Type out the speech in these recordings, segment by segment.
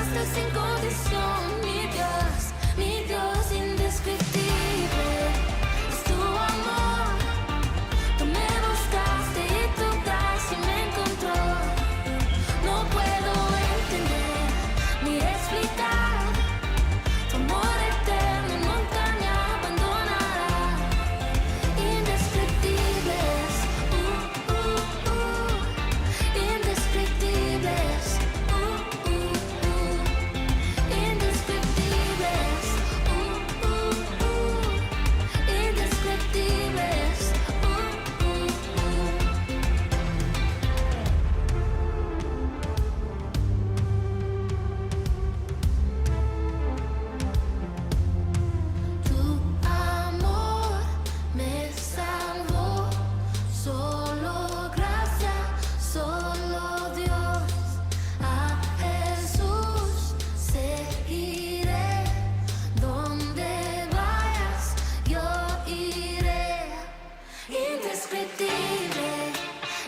amaste sin condición, mi Dios indescriptible. Es tu amor, tú me buscaste y tu gracia me encontró. No puedo entender ni explicar tu amor eterno, nunca me abandonará. Indescriptibles, indescriptibles, indescriptibles, indescriptibles. Tu amor me salvó, solo gracia, solo Dios. A Jesús seguiré, donde vayas yo iré. Indescriptible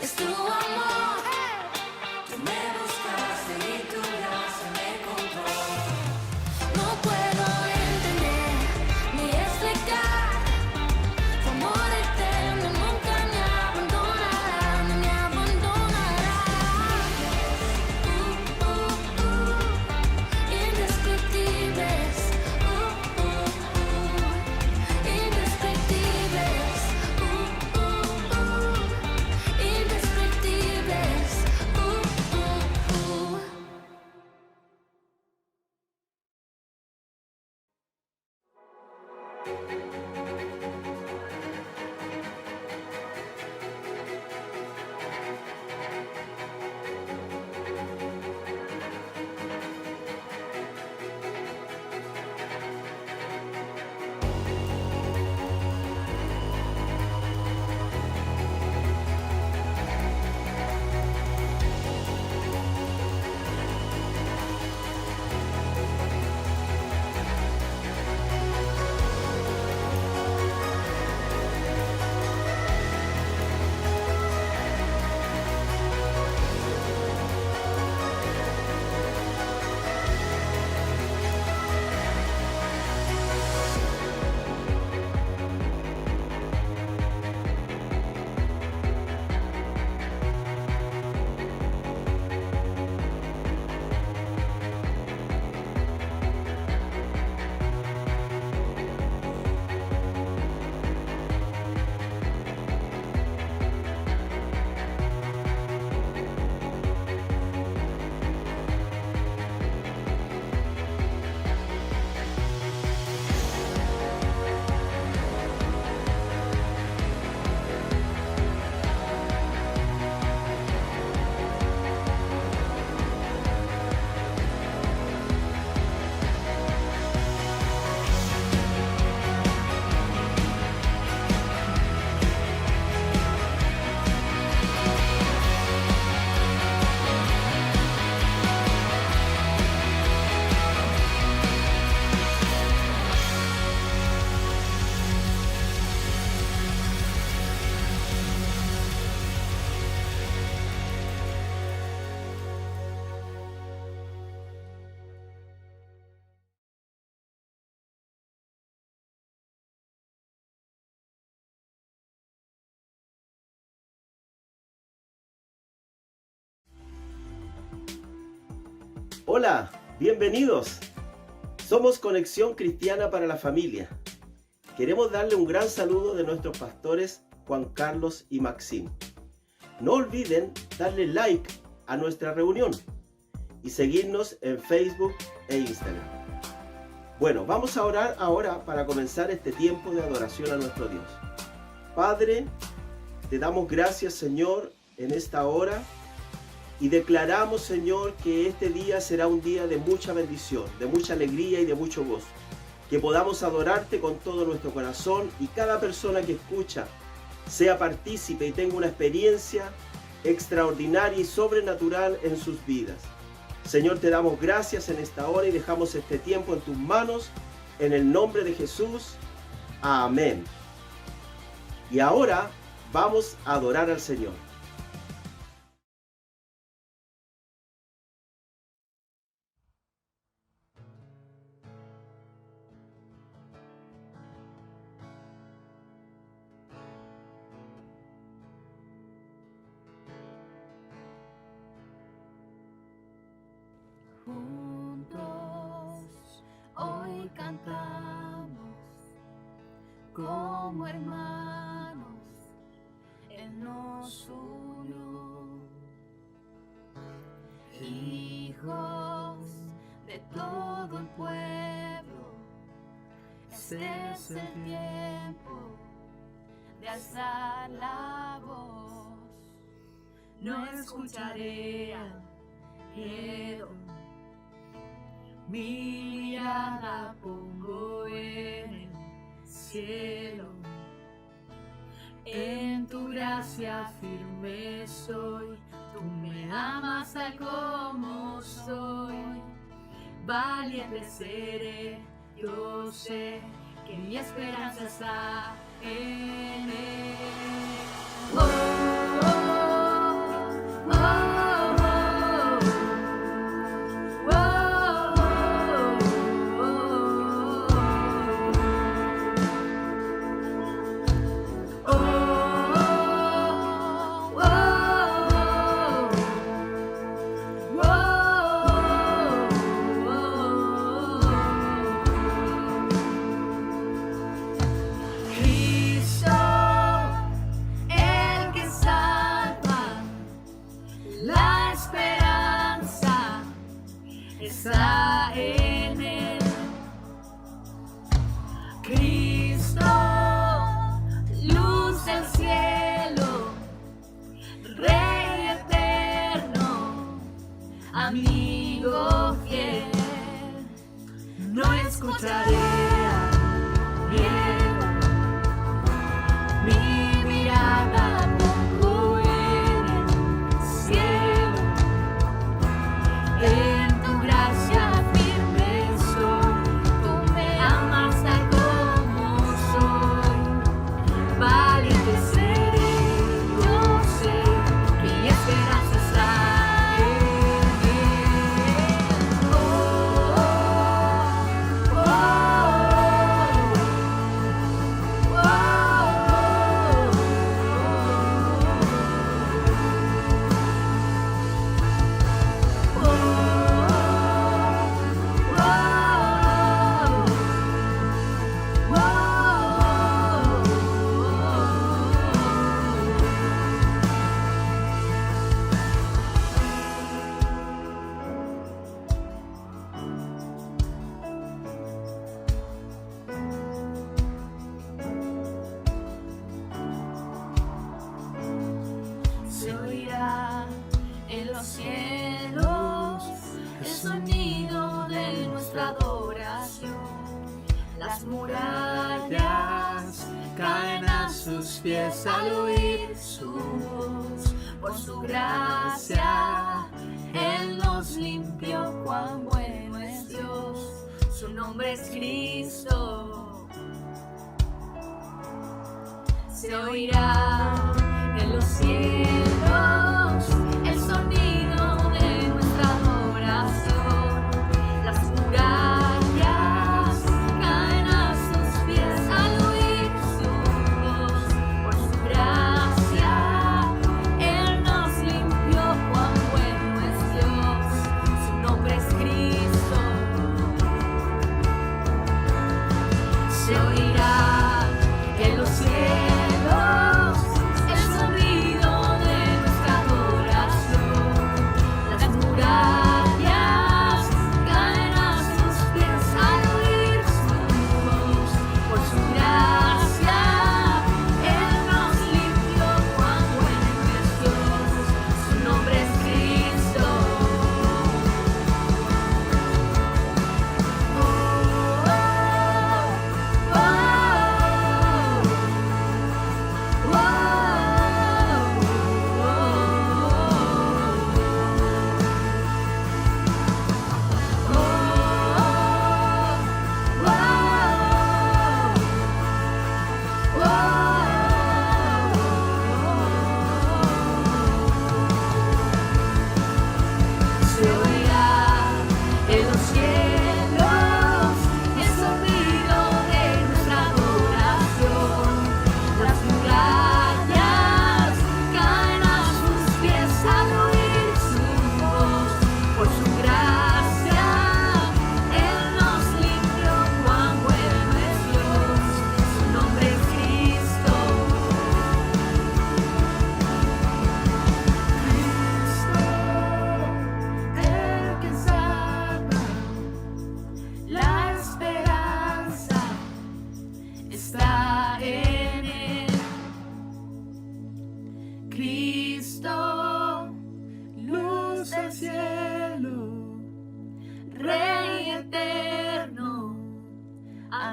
es tu amor, tú me buscaste y tu gracia me encontró. No puedo entender ni explicar tu amor eterno, nunca me abandonará, no me abandonará. Indescriptibles, indescriptibles, indescriptibles. Hola, bienvenidos. Somos Conexión Cristiana para la Familia. Queremos darle un gran saludo de nuestros pastores Juan Carlos y Maxim. No olviden darle like a nuestra reunión y seguirnos en Facebook e Instagram. Bueno, vamos a orar ahora para comenzar este tiempo de adoración a nuestro Dios. Padre, te damos gracias, Señor, en esta hora. Y declaramos, Señor, que este día será un día de mucha bendición, de mucha alegría y de mucho gozo. Que podamos adorarte con todo nuestro corazón y cada persona que escucha sea partícipe y tenga una experiencia extraordinaria y sobrenatural en sus vidas. Señor, te damos gracias en esta hora y dejamos este tiempo en tus manos, en el nombre de Jesús. Amén. Y ahora vamos a adorar al Señor. cantamos como hermanos, Él nos unió, hijos de todo el pueblo. Este es el tiempo de alzar la voz. No escucharé al miedo, mi mirada pongo en el cielo. En tu gracia firme soy, tú me amas tal como soy. Valiente seré, yo sé que mi esperanza está en Él. Oh, oh, oh, oh, Cristo, el que salva, la esperanza está en Él. Cristo, luz del cielo, Rey eterno, amigo fiel. No escucharé al miedo, mi mirada pongo en el cielo. En tu gracia firme soy, tú me amas tal como soy. Valiente seré, yo sé que mi esperanza está en Él. Oh, oh, oh, se oirá en los cielos el sonido de nuestra adoración. Las murallas caen a sus pies al oír su voz. Por su gracia Él nos limpió, cuán bueno es Dios. Su nombre es Cristo. Se oirá en los cielos el sonido de nuestra adoración. Las murallas caen a sus pies al oír su voz. Por su gracia Él nos limpió, cuán bueno es Dios. Su nombre es Cristo. Se oirá en los cielos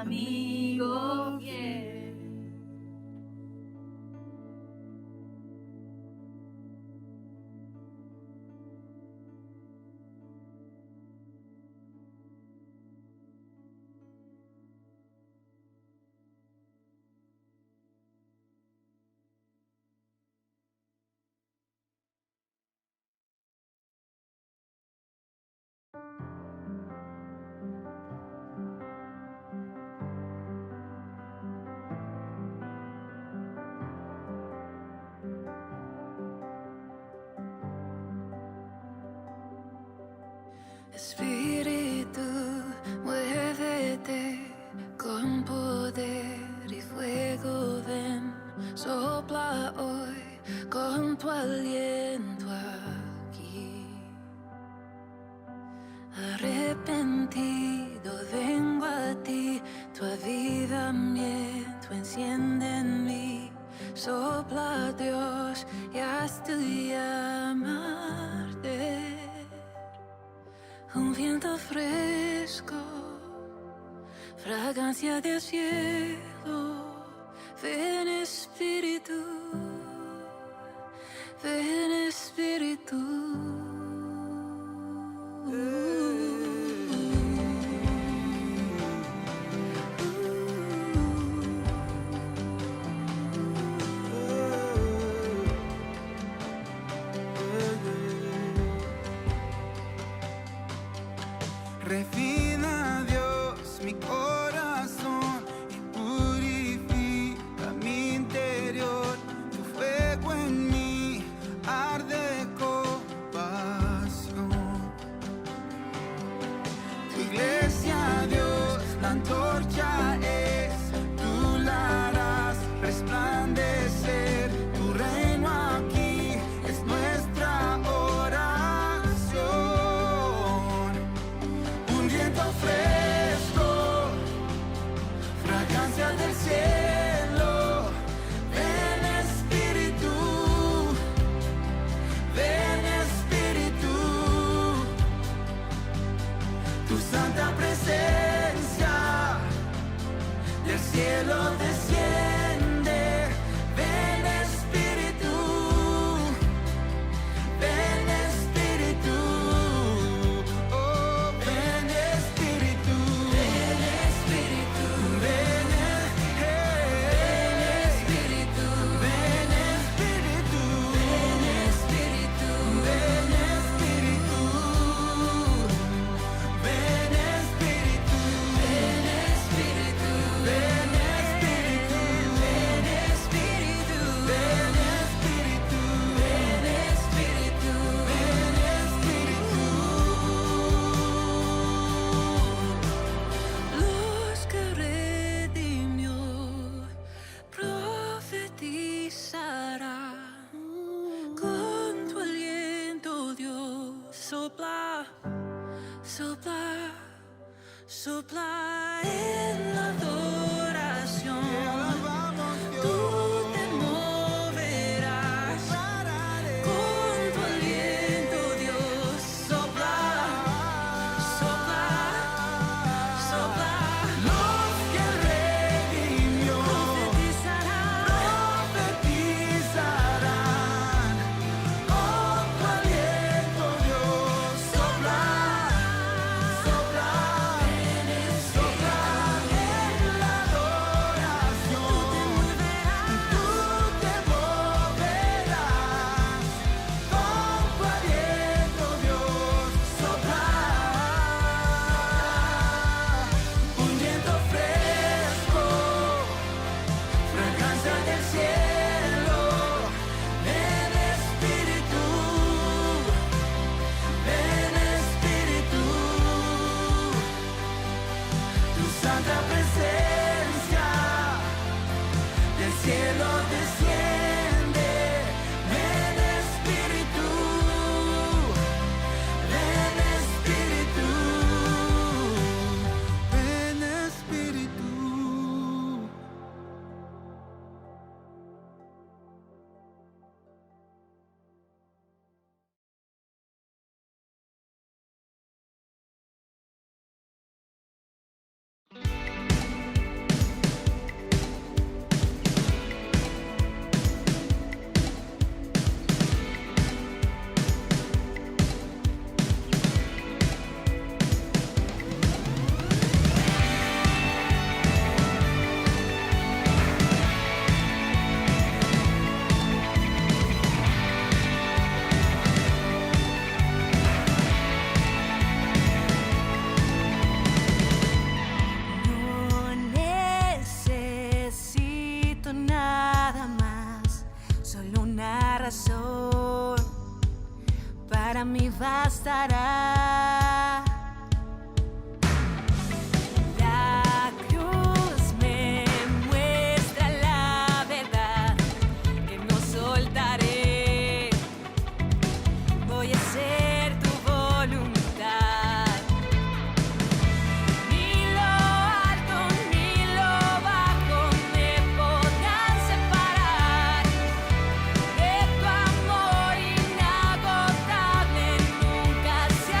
amigo fiel. Espíritu, muévete con poder y fuego, ven, sopla hoy con tu aliento aquí. Arrepentido vengo a ti, tu avivamiento enciende en mí. Sopla Dios y haz tu llama arder. Un viento fresco, fragancia del cielo. Ven Espíritu, ven Espíritu. Refina, Dios, mi corazón y purifica mi interior. Tu fuego en mí arde con pasión. Tu iglesia, Dios, la antorcha es, tú la harás resplandecer. Tu reino aquí es nuestra oración. Un viento fresco, fragancia del cielo. Ven Espíritu, ven Espíritu. Tu santa presencia del cielo desciende. Ven Espíritu, ven Espíritu. Oh, ven Espíritu, ven Espíritu, ven Espíritu, ven Espíritu, ven Espíritu, ven Espíritu, ven Espíritu, ven Espíritu, ven Espíritu, ven Espíritu, ven Espíritu, ven Espíritu, ven Espíritu. Luz que redimió, profetizará. Con tu aliento, Dios, sopla, sopla, sopla en la adoración. Te alabamos, Tú Dios. te moverás. Pararé. Con tu aliento, Dios, sopla, sopla, sopla. Luz que redimió, Profetizará. profetizarán. Con tu aliento, Dios, sopla, sopla, sopla en la adoración. Tú te moverás. Con tu aliento, Dios, sopla. Un viento fresco, fragancia del cielo. Ven Espíritu, ven Espíritu. Tu santa presencia del cielo desciende. Ven Espíritu, ven Espíritu, ven Espíritu. bastará. La cruz me muestra la verdad que no soltaré. Voy a hacer tu voluntad. Ni lo alto ni lo bajo me podrán separar de tu amor inagotable. Nunca se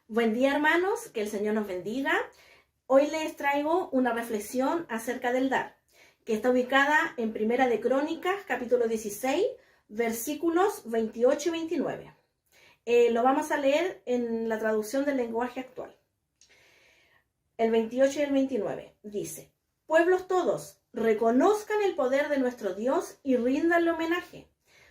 Buen día, hermanos, que el Señor nos bendiga. Hoy les traigo una reflexión acerca del dar, que está ubicada en Primera de Crónicas, capítulo 16, versículos 28 y 29. Lo vamos a leer en la traducción del lenguaje actual. El 28 y el 29 dice: pueblos todos, reconozcan el poder de nuestro Dios y ríndanle homenaje.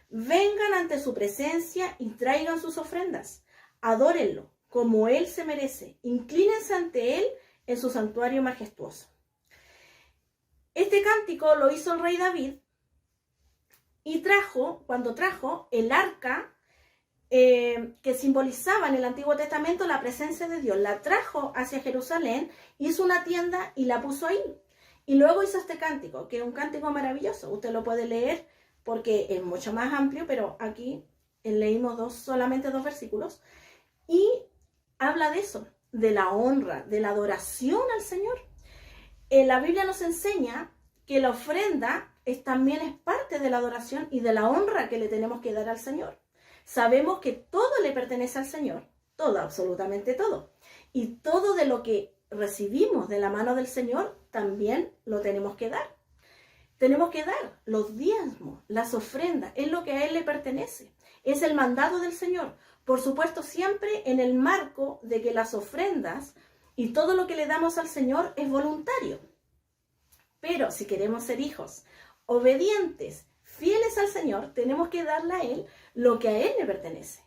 Vengan ante su presencia y traigan sus ofrendas. Adórenlo como Él se merece. Inclínense ante Él en su santuario majestuoso. Este cántico lo hizo el rey David y cuando trajo el arca que simbolizaba en el Antiguo Testamento la presencia de Dios, la trajo hacia Jerusalén, hizo una tienda y la puso ahí. Y luego hizo este cántico, que es un cántico maravilloso. Usted lo puede leer porque es mucho más amplio, pero aquí leímos solamente dos versículos. Y habla de eso, de la honra, de la adoración al Señor. La Biblia nos enseña que la ofrenda también es parte de la adoración y de la honra que le tenemos que dar al Señor. Sabemos que todo le pertenece al Señor, todo, absolutamente todo. Y todo de lo que recibimos de la mano del Señor también lo tenemos que dar. Tenemos que dar los diezmos, las ofrendas, es lo que a Él le pertenece. Es el mandato del Señor. Por supuesto, siempre en el marco de que las ofrendas y todo lo que le damos al Señor es voluntario. Pero si queremos ser hijos obedientes, fieles al Señor, tenemos que darle a Él lo que a Él le pertenece.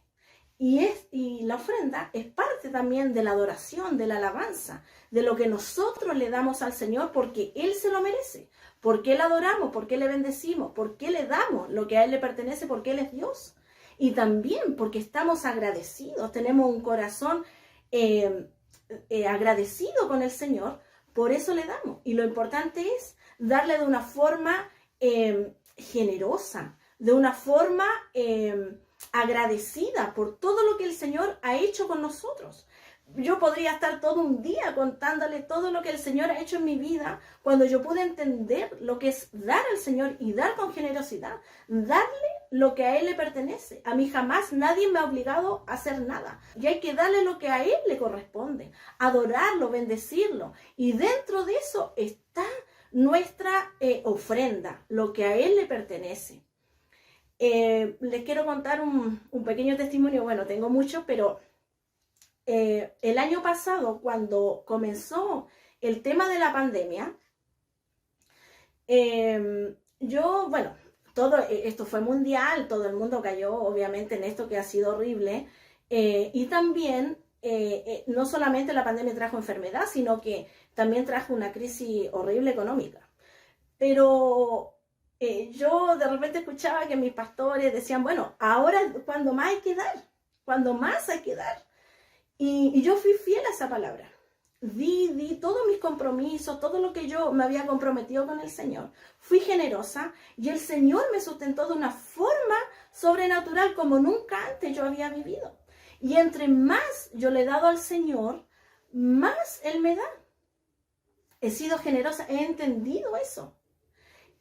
Y la ofrenda es parte también de la adoración, de la alabanza, de lo que nosotros le damos al Señor porque Él se lo merece, porque le adoramos, porque le bendecimos, porque le damos lo que a Él le pertenece, porque Él es Dios. Y también porque estamos agradecidos, tenemos un corazón agradecido con el Señor, por eso le damos. Y lo importante es darle de una forma generosa, de una forma agradecida por todo lo que el Señor ha hecho con nosotros. Yo podría estar todo un día contándole todo lo que el Señor ha hecho en mi vida, cuando yo pude entender lo que es dar al Señor y dar con generosidad, darle lo que a Él le pertenece. A mí jamás nadie me ha obligado a hacer nada. Y hay que darle lo que a Él le corresponde, adorarlo, bendecirlo. Y dentro de eso está nuestra ofrenda, lo que a Él le pertenece. Les quiero contar un pequeño testimonio. Bueno, tengo mucho, pero el año pasado, cuando comenzó el tema de la pandemia, todo esto fue mundial, todo el mundo cayó obviamente en esto que ha sido horrible, y también no solamente la pandemia trajo enfermedad, sino que también trajo una crisis horrible económica. Pero yo de repente escuchaba que mis pastores decían, bueno, ahora cuando más hay que dar, cuando más hay que dar. Y yo fui fiel a esa palabra. Di todos mis compromisos, todo lo que yo me había comprometido con el Señor. Fui generosa y el Señor me sustentó de una forma sobrenatural como nunca antes yo había vivido. Y entre más yo le he dado al Señor, más Él me da. He sido generosa, he entendido eso.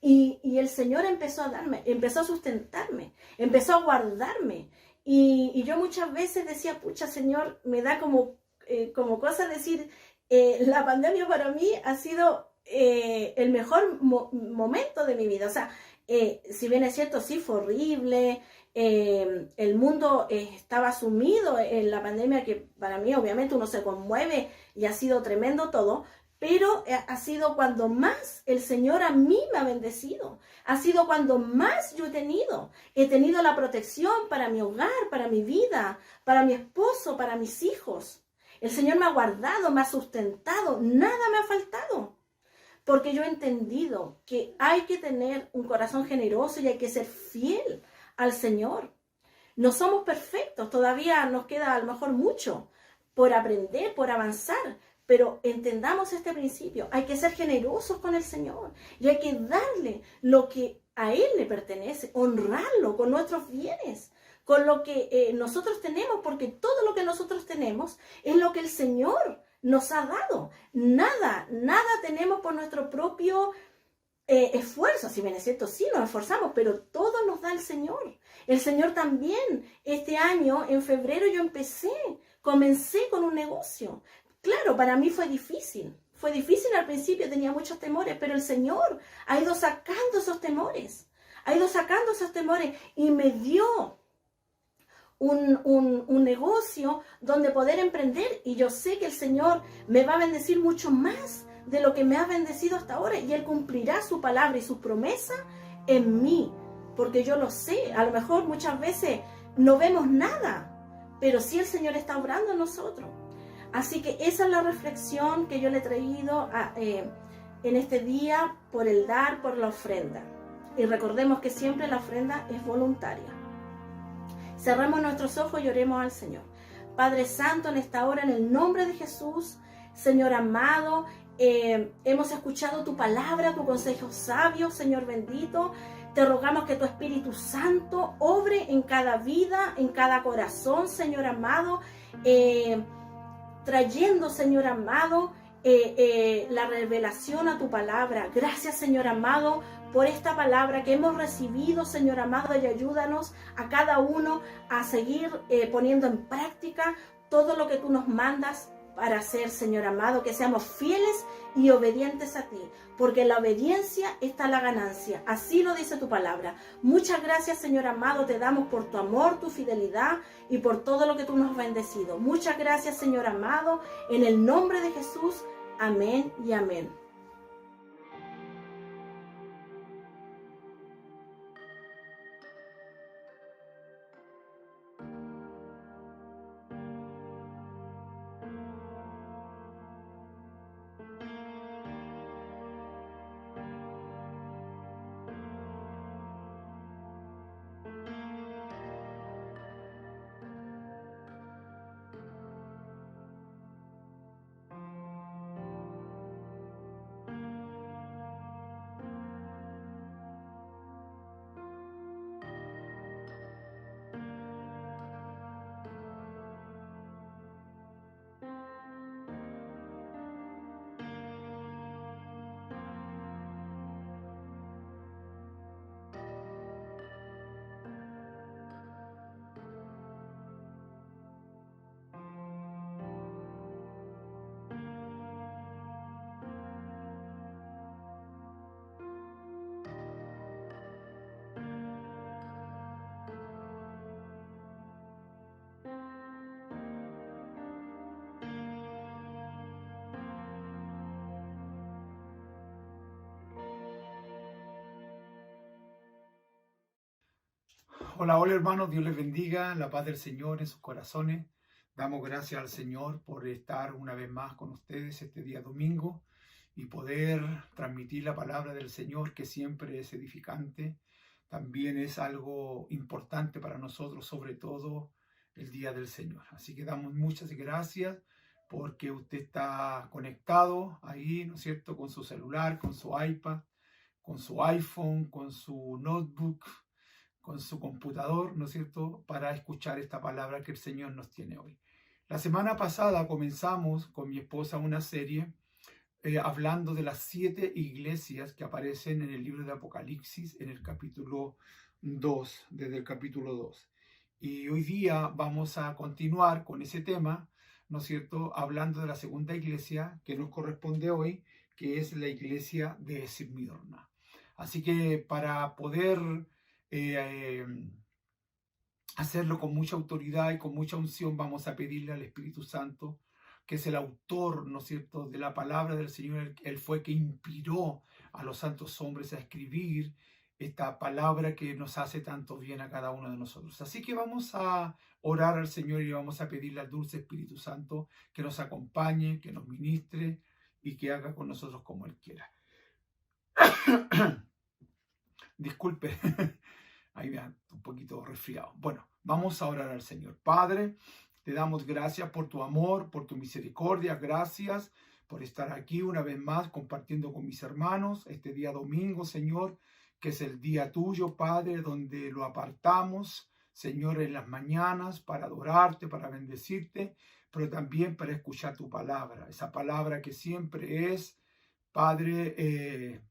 Y el Señor empezó a darme, empezó a sustentarme, empezó a guardarme. Y yo muchas veces decía, pucha, Señor, me da como cosa decir, la pandemia para mí ha sido el mejor momento de mi vida. O sea, si bien es cierto, sí fue horrible, el mundo estaba sumido en la pandemia, que para mí obviamente uno se conmueve y ha sido tremendo todo, pero ha sido cuando más el Señor a mí me ha bendecido. Ha sido cuando más yo he tenido. He tenido la protección para mi hogar, para mi vida, para mi esposo, para mis hijos. El Señor me ha guardado, me ha sustentado. Nada me ha faltado. Porque yo he entendido que hay que tener un corazón generoso y hay que ser fiel al Señor. No somos perfectos. Todavía nos queda a lo mejor mucho por aprender, por avanzar. Pero entendamos este principio, hay que ser generosos con el Señor y hay que darle lo que a Él le pertenece, honrarlo con nuestros bienes, con lo que nosotros tenemos, porque todo lo que nosotros tenemos es lo que el Señor nos ha dado. Nada tenemos por nuestro propio esfuerzo. Si bien es cierto, sí nos esforzamos, pero todo nos da el Señor. El Señor también, este año, en febrero, yo empecé comencé con un negocio. Claro, para mí fue difícil. Fue difícil al principio, tenía muchos temores, pero el Señor ha ido sacando esos temores. Ha ido sacando esos temores y me dio un negocio donde poder emprender. Y yo sé que el Señor me va a bendecir mucho más de lo que me ha bendecido hasta ahora. Y Él cumplirá su palabra y su promesa en mí. Porque yo lo sé. A lo mejor muchas veces no vemos nada, pero sí el Señor está obrando en nosotros. Así que esa es la reflexión que yo le he traído en este día por el dar, por la ofrenda. Y recordemos que siempre la ofrenda es voluntaria. Cerramos nuestros ojos y oremos al Señor. Padre Santo, en esta hora, en el nombre de Jesús, Señor amado, hemos escuchado tu palabra, tu consejo sabio, Señor bendito. Te rogamos que tu Espíritu Santo obre en cada vida, en cada corazón, Señor amado, trayendo, Señor amado, la revelación a tu palabra. Gracias, Señor amado, por esta palabra que hemos recibido, Señor amado, y ayúdanos a cada uno a seguir poniendo en práctica todo lo que tú nos mandas para hacer, Señor amado, que seamos fieles y obedientes a ti, porque en la obediencia está la ganancia. Así lo dice tu palabra. Muchas gracias, Señor amado, te damos por tu amor, tu fidelidad y por todo lo que tú nos has bendecido. Muchas gracias, Señor amado, en el nombre de Jesús. Amén y amén. Hola, hola hermanos, Dios les bendiga, la paz del Señor en sus corazones. Damos gracias al Señor por estar una vez más con ustedes este día domingo y poder transmitir la palabra del Señor, que siempre es edificante. También es algo importante para nosotros, sobre todo el día del Señor. Así que damos muchas gracias porque usted está conectado ahí, ¿no es cierto?, con su celular, con su iPad, con su iPhone, con su notebook, con su computador, ¿no es cierto?, para escuchar esta palabra que el Señor nos tiene hoy. La semana pasada comenzamos con mi esposa una serie hablando de las 7 iglesias que aparecen en el libro de Apocalipsis, en el capítulo 2, desde el capítulo 2. Y hoy día vamos a continuar con ese tema, ¿no es cierto?, hablando de la segunda iglesia que nos corresponde hoy, que es la iglesia de Esmirna. Así que para poder hacerlo con mucha autoridad y con mucha unción, vamos a pedirle al Espíritu Santo, que es el autor, ¿no es cierto?, de la palabra del Señor. Él fue que inspiró a los santos hombres a escribir esta palabra que nos hace tanto bien a cada uno de nosotros. Así que vamos a orar al Señor y vamos a pedirle al dulce Espíritu Santo que nos acompañe, que nos ministre y que haga con nosotros como Él quiera. Disculpe, ahí me un poquito resfriado. Bueno, vamos a orar al Señor. Padre, te damos gracias por tu amor, por tu misericordia. Gracias por estar aquí una vez más compartiendo con mis hermanos este día domingo, Señor, que es el día tuyo, Padre, donde lo apartamos, Señor, en las mañanas para adorarte, para bendecirte, pero también para escuchar tu palabra. Esa palabra que siempre es, Padre,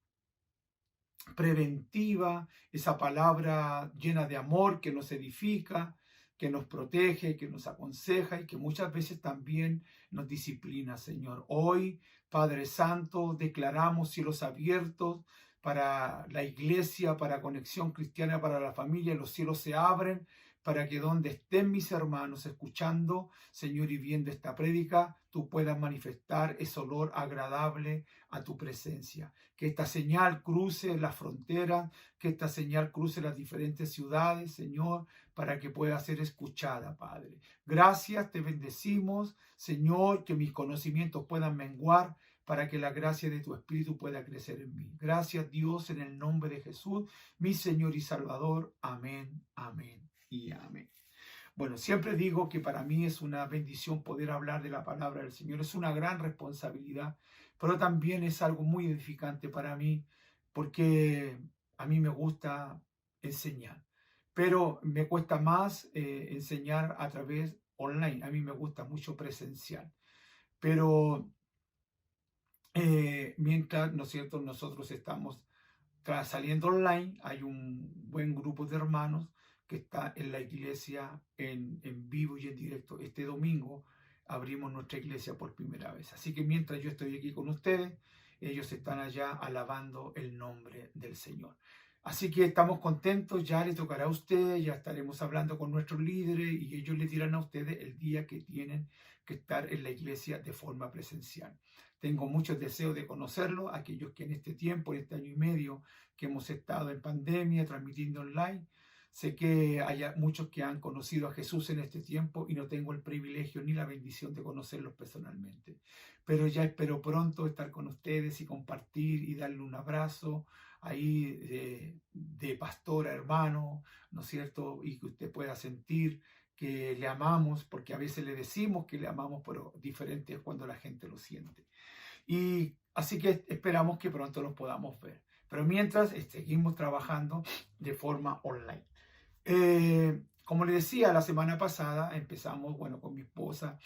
preventiva, esa palabra llena de amor que nos edifica, que nos protege, que nos aconseja y que muchas veces también nos disciplina, Señor. Hoy, Padre Santo, declaramos cielos abiertos para la iglesia, para Conexión Cristiana, para la familia. Los cielos se abren para que donde estén mis hermanos escuchando, Señor, y viendo esta prédica, tú puedas manifestar ese olor agradable a tu presencia. Que esta señal cruce las fronteras, que esta señal cruce las diferentes ciudades, Señor, para que pueda ser escuchada, Padre. Gracias, te bendecimos, Señor, que mis conocimientos puedan menguar para que la gracia de tu Espíritu pueda crecer en mí. Gracias, Dios, en el nombre de Jesús, mi Señor y Salvador. Amén, amén y amén. Bueno, siempre digo que para mí es una bendición poder hablar de la palabra del Señor. Es una gran responsabilidad, pero también es algo muy edificante para mí, porque a mí me gusta enseñar, pero me cuesta más enseñar a través online. A mí me gusta mucho presencial, pero mientras, ¿no es cierto?, nosotros estamos saliendo online, hay un buen grupo de hermanos que está en la iglesia en vivo y en directo. Este domingo abrimos nuestra iglesia por primera vez. Así que mientras yo estoy aquí con ustedes, ellos están allá alabando el nombre del Señor. Así que estamos contentos, ya le tocará a usted, ya estaremos hablando con nuestros líderes y ellos le dirán a ustedes el día que tienen que estar en la iglesia de forma presencial. Tengo muchos deseos de conocerlo, aquellos que en este tiempo, en este año y medio que hemos estado en pandemia, transmitiendo online. Sé que hay muchos que han conocido a Jesús en este tiempo y no tengo el privilegio ni la bendición de conocerlos personalmente. Pero ya espero pronto estar con ustedes y compartir y darle un abrazo ahí de pastor a hermano, ¿no es cierto? Y que usted pueda sentir que le amamos, porque a veces le decimos que le amamos, pero diferente es cuando la gente lo siente. Y así que esperamos que pronto los podamos ver. Pero mientras seguimos trabajando de forma online. Como les decía, la semana pasada empezamos, bueno, con mi esposa,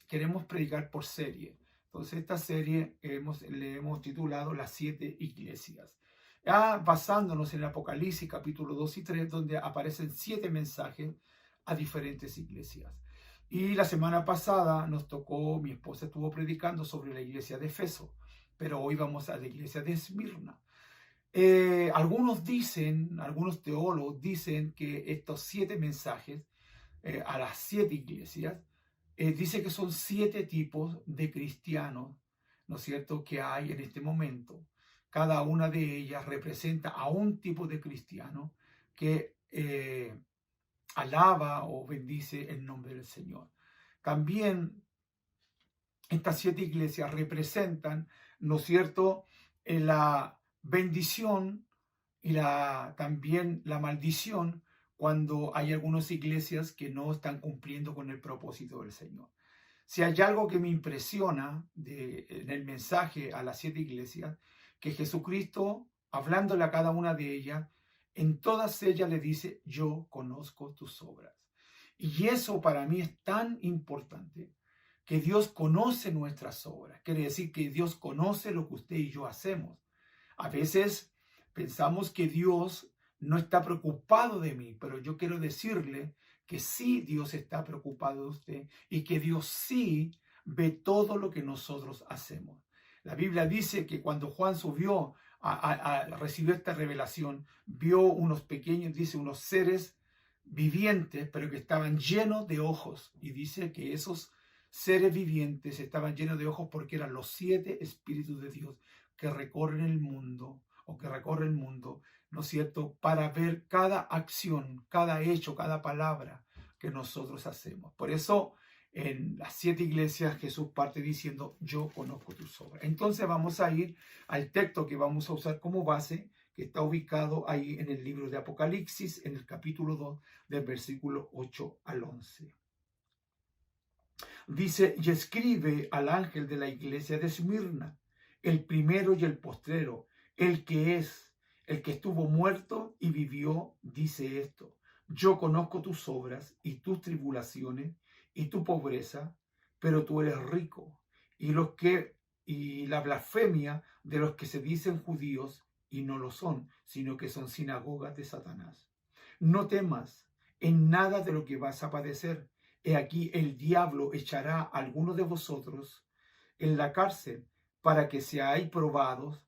queremos predicar por serie. Entonces esta serie le hemos titulado Las 7 iglesias. Ya basándonos en el Apocalipsis capítulo 2 y 3, donde aparecen 7 mensajes a diferentes iglesias. Y la semana pasada nos tocó, mi esposa estuvo predicando sobre la iglesia de Efeso, pero hoy vamos a la iglesia de Esmirna. Algunos teólogos dicen que estos 7 mensajes a las 7 iglesias, dice que son 7 tipos de cristianos, ¿no es cierto?, que hay en este momento. Cada una de ellas representa a un tipo de cristiano que alaba o bendice el nombre del Señor. También estas 7 iglesias representan, ¿no es cierto?, la bendición y también la maldición cuando hay algunas iglesias que no están cumpliendo con el propósito del Señor. Si hay algo que me impresiona en el mensaje a las 7 iglesias, que Jesucristo, hablándole a cada una de ellas, en todas ellas le dice, yo conozco tus obras. Y eso para mí es tan importante, que Dios conoce nuestras obras. Quiere decir que Dios conoce lo que usted y yo hacemos. A veces pensamos que Dios no está preocupado de mí, pero yo quiero decirle que sí, Dios está preocupado de usted y que Dios sí ve todo lo que nosotros hacemos. La Biblia dice que cuando Juan subió recibió esta revelación, vio unos pequeños, dice, unos seres vivientes, pero que estaban llenos de ojos. Y dice que esos seres vivientes estaban llenos de ojos porque eran los 7 espíritus de Dios que recorren el mundo, ¿no es cierto?, para ver cada acción, cada hecho, cada palabra que nosotros hacemos. Por eso, en las 7 iglesias, Jesús parte diciendo, yo conozco tus obras. Entonces vamos a ir al texto que vamos a usar como base, que está ubicado ahí en el libro de Apocalipsis, en el capítulo 2, del versículo 8 al 11. Dice, y escribe al ángel de la iglesia de Esmirna, el primero y el postrero, el que es, el que estuvo muerto y vivió, dice esto, yo conozco tus obras y tus tribulaciones y tu pobreza, pero tú eres rico, y la blasfemia de los que se dicen judíos y no lo son, sino que son sinagogas de Satanás. No temas, en nada de lo que vas a padecer. He aquí el diablo echará a algunos de vosotros en la cárcel para que seáis probados,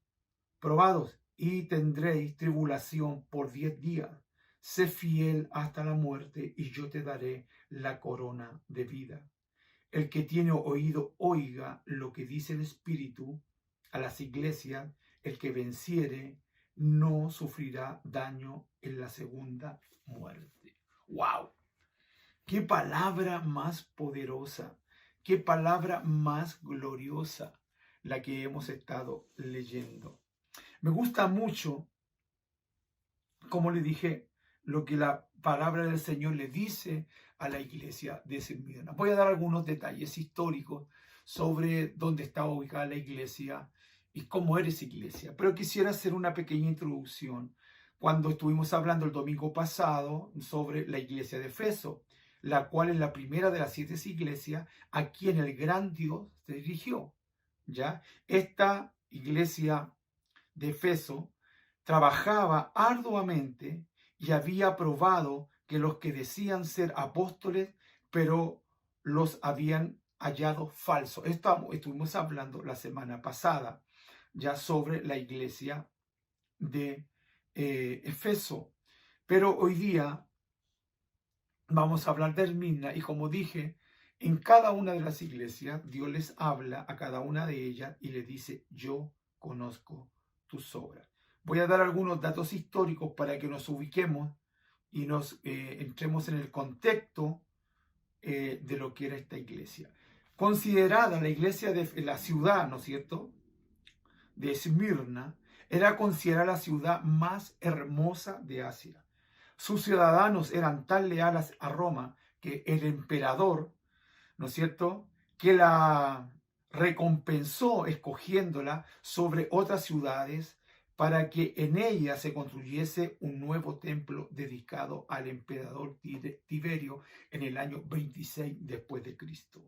y tendréis tribulación por 10 días. Sé fiel hasta la muerte y yo te daré la corona de vida. El que tiene oído, oiga lo que dice el Espíritu a las iglesias. El que venciere no sufrirá daño en la segunda muerte. ¡Wow! ¡Qué palabra más poderosa! ¡Qué palabra más gloriosa la que hemos estado leyendo! Me gusta mucho, como le dije, lo que la palabra del Señor le dice a la iglesia de Esmirna. Voy a dar algunos detalles históricos sobre dónde estaba ubicada la iglesia y cómo era esa iglesia. Pero quisiera hacer una pequeña introducción cuando estuvimos hablando el domingo pasado sobre la iglesia de Efeso, la cual es la primera de las 7 iglesias a quien el gran Dios se dirigió. ¿Ya? Esta iglesia de Efeso trabajaba arduamente y había probado que los que decían ser apóstoles, pero los habían hallado falsos. Estuvimos hablando la semana pasada ya sobre la iglesia de Efeso. Pero hoy día vamos a hablar de Esmirna y, como dije, en cada una de las iglesias Dios les habla a cada una de ellas y les dice: yo conozco tus obras. Voy a dar algunos datos históricos para que nos ubiquemos y nos entremos en el contexto de lo que era esta iglesia. Considerada la iglesia de la ciudad, ¿no es cierto?, de Esmirna, era considerada la ciudad más hermosa de Asia. Sus ciudadanos eran tan leales a Roma que el emperador, ¿no es cierto?, que la recompensó escogiéndola sobre otras ciudades para que en ella se construyese un nuevo templo dedicado al emperador Tiberio en el año 26 después de Cristo.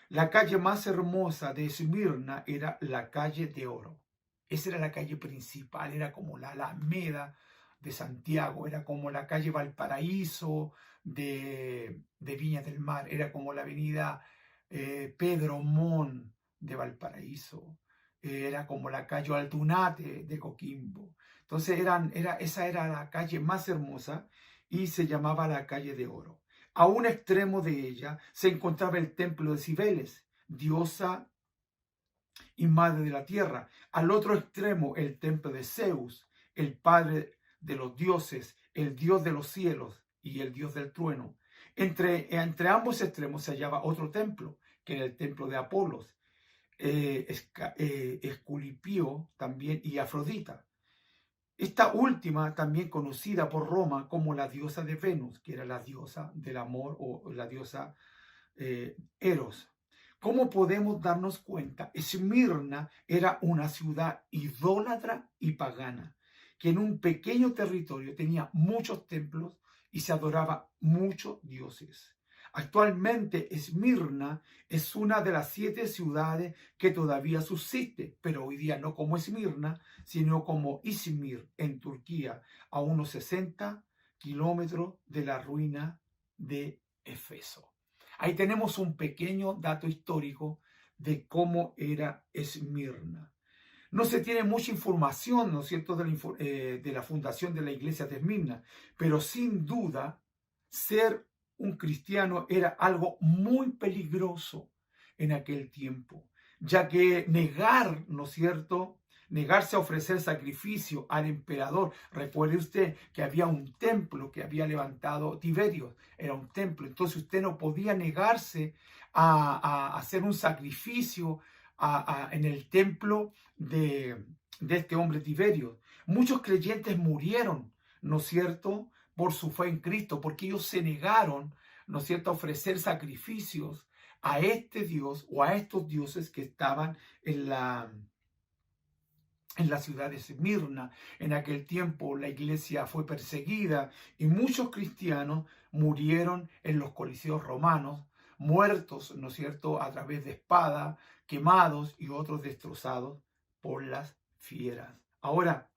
La calle más hermosa de Esmirna era la calle de Oro. Esa era la calle principal, era como la Alameda de Santiago, era como la calle Valparaíso de Viña del Mar, era como la avenida Pedro Mon de Valparaíso, era como la calle Aldunate de Coquimbo. Entonces esa era la calle más hermosa y se llamaba la calle de Oro. A un extremo de ella se encontraba el templo de Cibeles, diosa y madre de la tierra. Al otro extremo, el templo de Zeus, el padre de los dioses, el dios de los cielos y el dios del trueno. Entre ambos extremos se hallaba otro templo, que era el templo de Apolos, Esculipio también y Afrodita. Esta última también conocida por Roma como la diosa de Venus, que era la diosa del amor o la diosa Eros. ¿Cómo podemos darnos cuenta? Esmirna era una ciudad idólatra y pagana, que en un pequeño territorio tenía muchos templos y se adoraba muchos dioses. Actualmente Esmirna es una de las 7 ciudades que todavía subsiste, pero hoy día no como Esmirna, sino como Izmir en Turquía, a unos 60 kilómetros de la ruina de Efeso. Ahí tenemos un pequeño dato histórico de cómo era Esmirna. No se tiene mucha información, ¿no es cierto?, de la fundación de la iglesia de Esmirna, pero sin duda ser un cristiano era algo muy peligroso en aquel tiempo, ya que negar, ¿no es cierto?, negarse a ofrecer sacrificio al emperador. Recuerde usted que había un templo que había levantado Tiberio, era un templo, entonces usted no podía negarse a hacer un sacrificio en el templo de este hombre Tiberio. Muchos creyentes murieron, ¿no es cierto?, por su fe en Cristo, porque ellos se negaron, ¿no es cierto?, a ofrecer sacrificios a este Dios o a estos dioses que estaban en la ciudad de Esmirna. En aquel tiempo la iglesia fue perseguida y muchos cristianos murieron en los coliseos romanos, muertos, ¿no es cierto?, a través de espada, quemados y otros destrozados por las fieras. Ahora,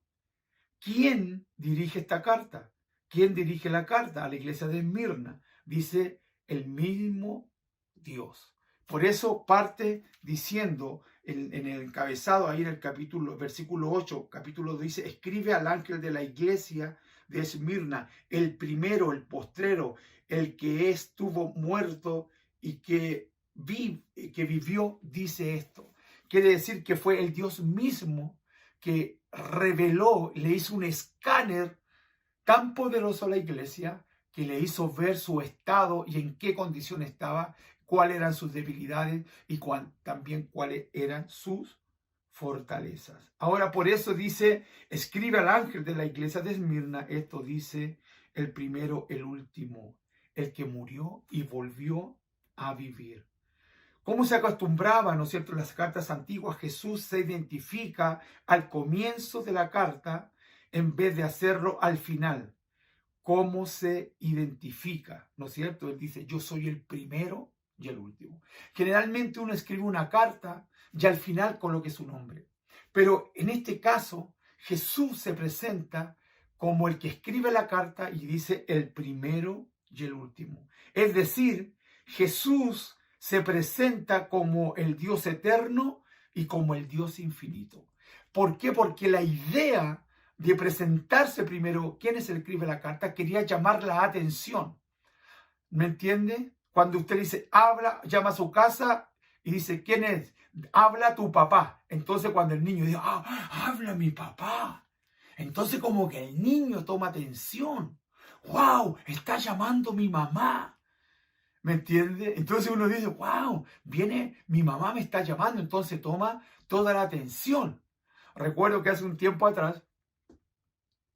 ¿quién dirige esta carta? ¿Quién dirige la carta? A la iglesia de Esmirna. Dice el mismo Dios. Por eso parte diciendo en el encabezado, ahí en el capítulo, versículo 8, capítulo dice, escribe al ángel de la iglesia de Esmirna, el primero, el postrero, el que estuvo muerto y que vivió, dice esto. Quiere decir que fue el Dios mismo que reveló, le hizo un escáner tan poderoso a la iglesia que le hizo ver su estado y en qué condición estaba, cuáles eran sus debilidades y también cuáles eran sus fortalezas. Ahora por eso dice, escribe al ángel de la iglesia de Esmirna, esto dice el primero, el último, el que murió y volvió a vivir. Como se acostumbraba, ¿no es cierto?, en las cartas antiguas, Jesús se identifica al comienzo de la carta en vez de hacerlo al final. ¿Cómo se identifica? ¿No es cierto? Él dice, yo soy el primero y el último. Generalmente uno escribe una carta y al final coloque su nombre. Pero en este caso, Jesús se presenta como el que escribe la carta y dice el primero y el último. Es decir, Jesús se presenta como el Dios eterno y como el Dios infinito. ¿Por qué? Porque la idea de presentarse primero, ¿quién es el que escribe la carta? Quería llamar la atención. ¿Me entiende? Cuando usted dice, habla, llama a su casa y dice, ¿quién es? Habla tu papá. Entonces cuando el niño dice, habla mi papá. Entonces como que el niño toma atención. ¡Wow! Está llamando mi mamá. ¿Me entiende? Entonces uno dice, wow, mi mamá me está llamando, entonces toma toda la atención. Recuerdo que hace un tiempo atrás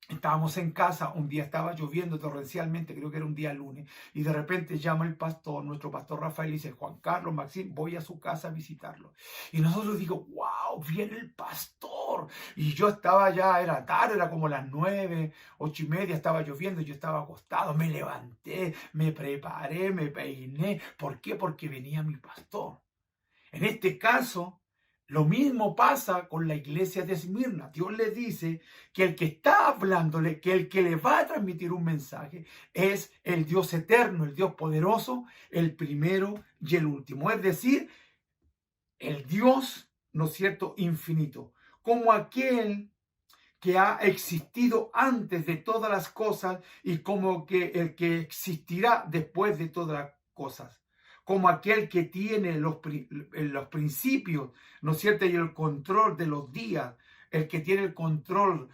estábamos en casa, un día estaba lloviendo torrencialmente, creo que era un día lunes, y de repente llama el pastor, nuestro pastor Rafael, y dice, Juan Carlos, Maxim, voy a su casa a visitarlo. Y nosotros digo, wow, viene el pastor. Y yo estaba ya, era tarde, era como las 9, 8:30, estaba lloviendo, yo estaba acostado, me levanté, me preparé, me peiné. ¿Por qué? Porque venía mi pastor. En este caso, lo mismo pasa con la iglesia de Esmirna. Dios le dice que el que está hablándole, que el que le va a transmitir un mensaje es el Dios eterno, el Dios poderoso, el primero y el último. Es decir, el Dios, ¿no es cierto?, infinito. Como aquel que ha existido antes de todas las cosas y como que el que existirá después de todas las cosas. Como aquel que tiene los principios, ¿no es cierto?, y el control de los días, el que tiene el control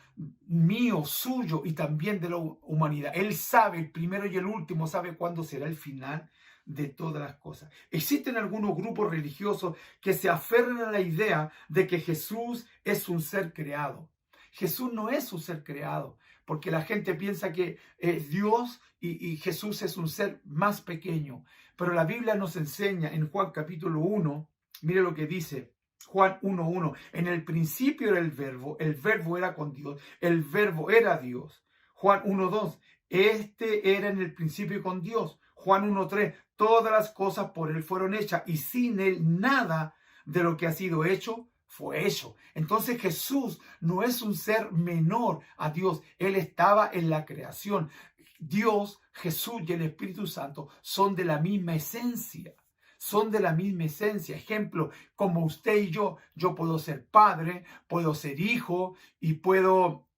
mío, suyo y también de la humanidad. Él sabe, el primero y el último, sabe cuándo será el final de todas las cosas. Existen algunos grupos religiosos que se aferran a la idea de que Jesús es un ser creado. Jesús no es un ser creado, porque la gente piensa que Dios y Jesús es un ser más pequeño. Pero la Biblia nos enseña en Juan capítulo 1, mire lo que dice, Juan 1:1, en el principio era el verbo era con Dios, el verbo era Dios. Juan 1:2, este era en el principio con Dios. Juan 1:3, todas las cosas por él fueron hechas y sin él nada de lo que ha sido hecho fue hecho. Entonces Jesús no es un ser menor a Dios. Él estaba en la creación. Dios, Jesús y el Espíritu Santo son de la misma esencia. Son de la misma esencia. Ejemplo, como usted y yo puedo ser padre, puedo ser hijo y puedo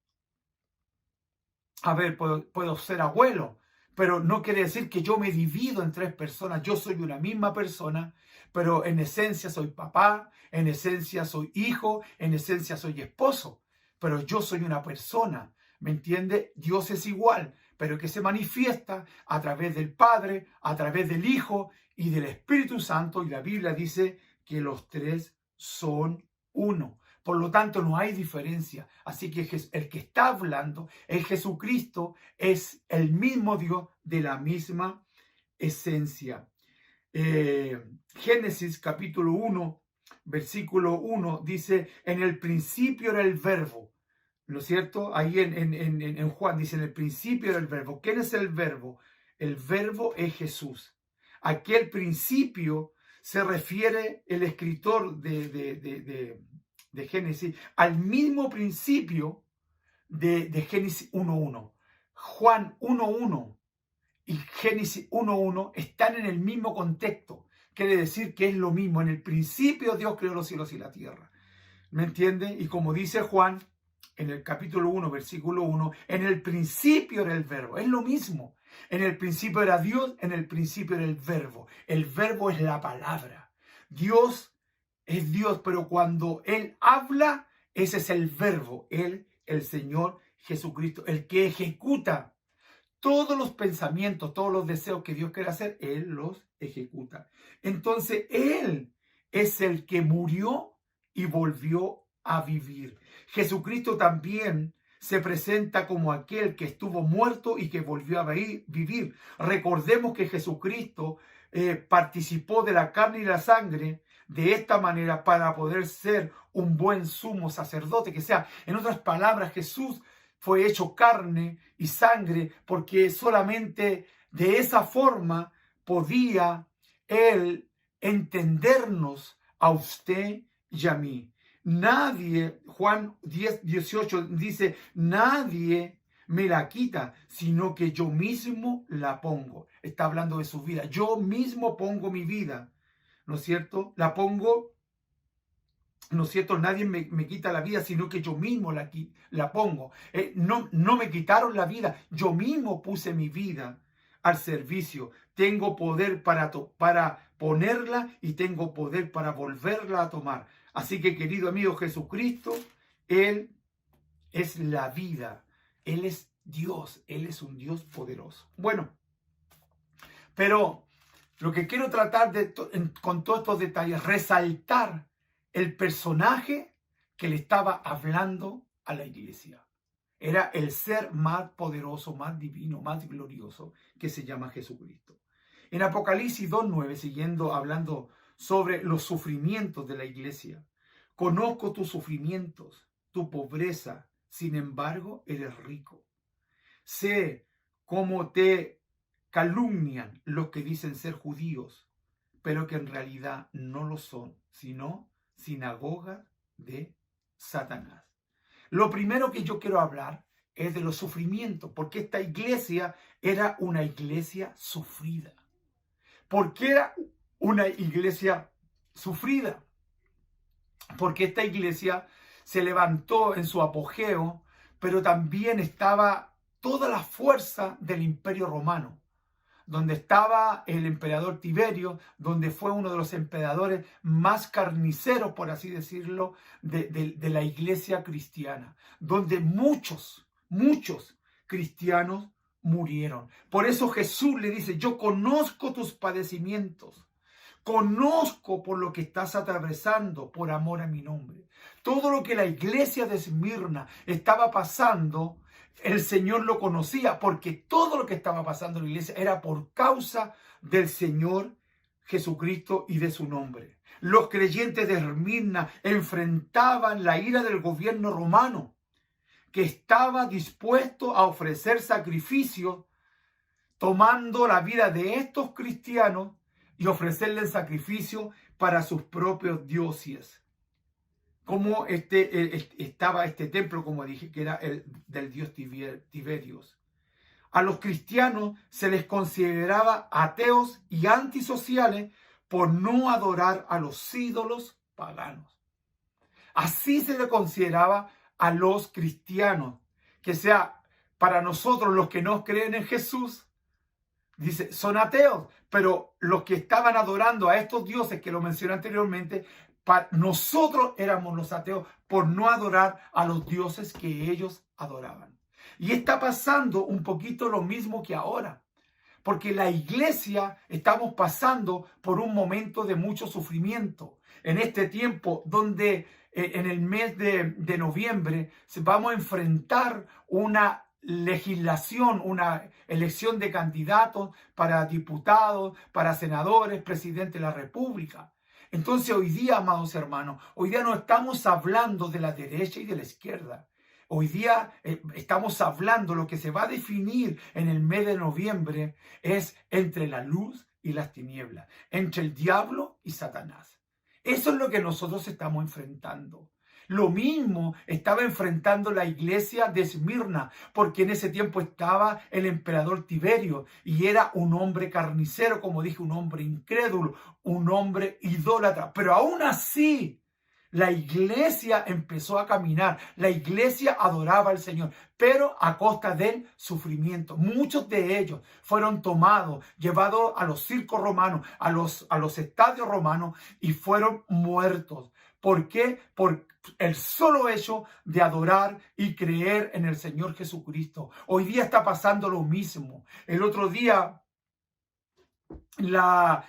ser abuelo. Pero no quiere decir que yo me divido en tres personas. Yo soy una misma persona, pero en esencia soy papá, en esencia soy hijo, en esencia soy esposo. Pero yo soy una persona, ¿me entiende? Dios es igual, pero que se manifiesta a través del Padre, a través del Hijo y del Espíritu Santo. Y la Biblia dice que los tres son uno. Por lo tanto, no hay diferencia. Así que el que está hablando es Jesucristo, es el mismo Dios de la misma esencia. Génesis capítulo 1, versículo 1 dice, en el principio era el verbo. ¿No es cierto? Ahí en Juan dice, en el principio era el verbo. ¿Quién es el verbo? El verbo es Jesús. Aquel principio se refiere el escritor de Génesis al mismo principio de Génesis 1:1. Juan 1.1 y Génesis 1.1 están en el mismo contexto. Quiere decir que es lo mismo. En el principio Dios creó los cielos y la tierra. ¿Me entiende? Y como dice Juan en el capítulo 1, versículo 1, en el principio era el verbo. Es lo mismo. En el principio era Dios, en el principio era el verbo. El verbo es la palabra. Dios es Dios, pero cuando Él habla, ese es el verbo. Él, el Señor Jesucristo, el que ejecuta todos los pensamientos, todos los deseos que Dios quiere hacer, Él los ejecuta. Entonces, Él es el que murió y volvió a vivir. Jesucristo también se presenta como aquel que estuvo muerto y que volvió a vivir. Recordemos que Jesucristo participó de la carne y la sangre de esta manera para poder ser un buen sumo sacerdote. Que sea, en otras palabras, Jesús fue hecho carne y sangre porque solamente de esa forma podía Él entendernos a usted y a mí. Nadie, Juan 10:18 dice, nadie me la quita, sino que yo mismo la pongo. Está hablando de su vida. Yo mismo pongo mi vida, ¿no es cierto? La pongo, ¿no es cierto? Nadie me quita la vida, sino que yo mismo la pongo. No me quitaron la vida, yo mismo puse mi vida al servicio. Tengo poder para ponerla y tengo poder para volverla a tomar. Así que, querido amigo, Jesucristo, Él es la vida. Él es Dios. Él es un Dios poderoso. Bueno, pero lo que quiero tratar con todos estos detalles, resaltar el personaje que le estaba hablando a la iglesia. Era el ser más poderoso, más divino, más glorioso, que se llama Jesucristo. En Apocalipsis 2:9, siguiendo hablando sobre los sufrimientos de la iglesia. Conozco tus sufrimientos, tu pobreza, sin embargo, eres rico. Sé cómo te calumnian los que dicen ser judíos, pero que en realidad no lo son, sino sinagoga de Satanás. Lo primero que yo quiero hablar es de los sufrimientos, porque esta iglesia era una iglesia sufrida. ¿Por qué era una iglesia sufrida? Porque esta iglesia se levantó en su apogeo, pero también estaba toda la fuerza del Imperio Romano, donde estaba el emperador Tiberio, donde fue uno de los emperadores más carniceros, por así decirlo, de la iglesia cristiana, donde muchos cristianos murieron. Por eso Jesús le dice, yo conozco tus padecimientos, conozco por lo que estás atravesando por amor a mi nombre. Todo lo que la iglesia de Esmirna estaba pasando, el Señor lo conocía, porque todo lo que estaba pasando en la iglesia era por causa del Señor Jesucristo y de su nombre. Los creyentes de Esmirna enfrentaban la ira del gobierno romano, que estaba dispuesto a ofrecer sacrificios, tomando la vida de estos cristianos y ofrecerle el sacrificio para sus propios dioses. Como estaba este templo, como dije, que era el del dios Tiberios. A los cristianos se les consideraba ateos y antisociales por no adorar a los ídolos paganos. Así se le consideraba a los cristianos, que sea para nosotros los que no creen en Jesús, dice, son ateos, pero los que estaban adorando a estos dioses que lo mencioné anteriormente, nosotros éramos los ateos por no adorar a los dioses que ellos adoraban. Y está pasando un poquito lo mismo que ahora, porque la iglesia estamos pasando por un momento de mucho sufrimiento. En este tiempo donde en el mes de noviembre vamos a enfrentar una legislación, una elección de candidatos para diputados, para senadores, presidente de la República. Entonces hoy día, amados hermanos, hoy día no estamos hablando de la derecha y de la izquierda. Hoy día estamos hablando, lo que se va a definir en el mes de noviembre es entre la luz y las tinieblas, entre el diablo y Satanás. Eso es lo que nosotros estamos enfrentando. Lo mismo estaba enfrentando la iglesia de Esmirna, porque en ese tiempo estaba el emperador Tiberio y era un hombre carnicero, como dije, un hombre incrédulo, un hombre idólatra. Pero aún así, la iglesia empezó a caminar, la iglesia adoraba al Señor, pero a costa del sufrimiento. Muchos de ellos fueron tomados, llevados a los circos romanos, a los estadios romanos y fueron muertos. ¿Por qué? Por el solo hecho de adorar y creer en el Señor Jesucristo. Hoy día está pasando lo mismo. El otro día, la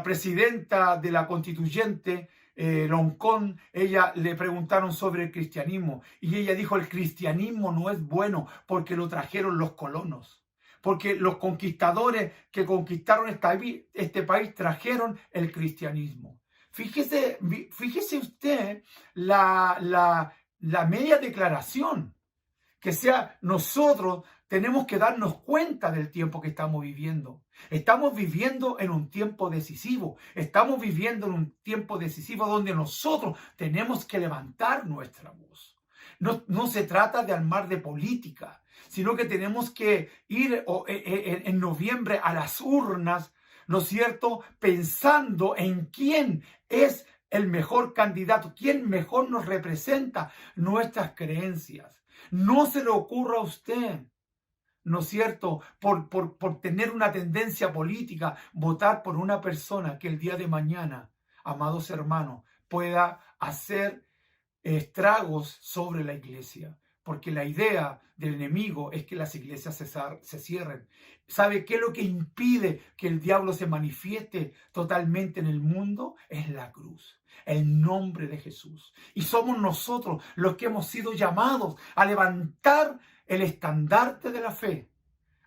presidenta de la constituyente, Loncón, ella le preguntaron sobre el cristianismo y ella dijo: el cristianismo no es bueno porque lo trajeron los colonos, porque los conquistadores que conquistaron este país trajeron el cristianismo. Fíjese usted la media declaración, que sea nosotros tenemos que darnos cuenta del tiempo que estamos viviendo. Estamos viviendo en un tiempo decisivo. Estamos viviendo en un tiempo decisivo donde nosotros tenemos que levantar nuestra voz. No se trata de armar de política, sino que tenemos que ir en noviembre a las urnas, ¿no es cierto?, pensando en quién es el mejor candidato, quién mejor nos representa nuestras creencias. No se le ocurra a usted, ¿no es cierto?, por tener una tendencia política, votar por una persona que el día de mañana, amados hermanos, pueda hacer estragos sobre la iglesia. Porque la idea del enemigo es que las iglesias se cierren. ¿Sabe qué es lo que impide que el diablo se manifieste totalmente en el mundo? Es la cruz, el nombre de Jesús. Y somos nosotros los que hemos sido llamados a levantar el estandarte de la fe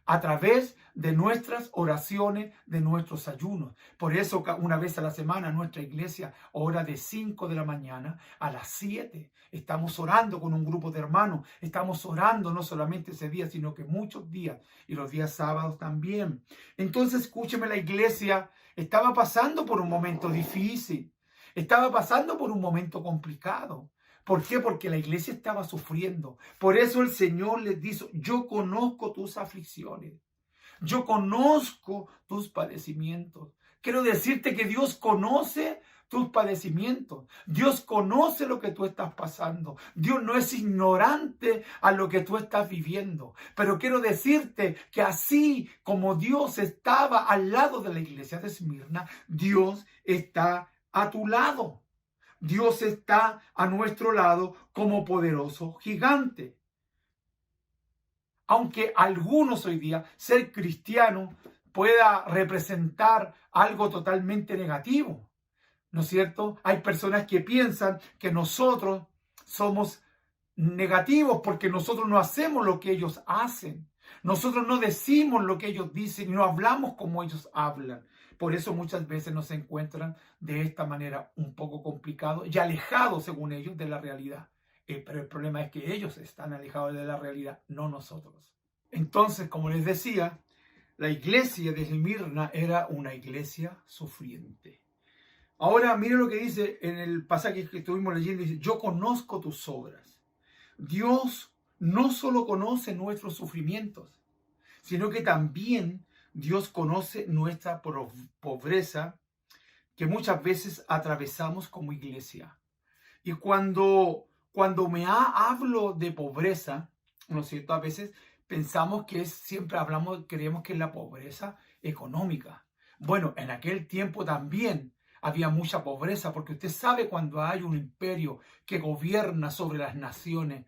a través de nuestras oraciones, de nuestros ayunos. Por eso una vez a la semana nuestra iglesia ora de 5 de la mañana a las 7. Estamos orando con un grupo de hermanos. Estamos orando no solamente ese día, sino que muchos días y los días sábados también. Entonces, escúcheme, la iglesia estaba pasando por un momento difícil. Estaba pasando por un momento complicado. ¿Por qué? Porque la iglesia estaba sufriendo. Por eso el Señor les dijo: yo conozco tus aflicciones. Yo conozco tus padecimientos. Quiero decirte que Dios conoce tus padecimientos. Dios conoce lo que tú estás pasando. Dios no es ignorante a lo que tú estás viviendo. Pero quiero decirte que así como Dios estaba al lado de la iglesia de Esmirna, Dios está a tu lado. Dios está a nuestro lado como poderoso gigante. Aunque algunos hoy día, ser cristiano pueda representar algo totalmente negativo, ¿no es cierto? Hay personas que piensan que nosotros somos negativos porque nosotros no hacemos lo que ellos hacen. Nosotros no decimos lo que ellos dicen y no hablamos como ellos hablan. Por eso muchas veces nos encuentran de esta manera un poco complicado y alejados, según ellos, de la realidad. Pero el problema es que ellos están alejados de la realidad, no nosotros. Entonces, como les decía, la iglesia de Esmirna era una iglesia sufriente. Ahora, mire lo que dice en el pasaje que estuvimos leyendo. Dice: yo conozco tus obras. Dios no solo conoce nuestros sufrimientos, sino que también Dios conoce nuestra pobreza que muchas veces atravesamos como iglesia. Y cuando hablo de pobreza, ¿no es cierto?, a veces pensamos que creemos que es la pobreza económica. Bueno, en aquel tiempo también había mucha pobreza, porque usted sabe, cuando hay un imperio que gobierna sobre las naciones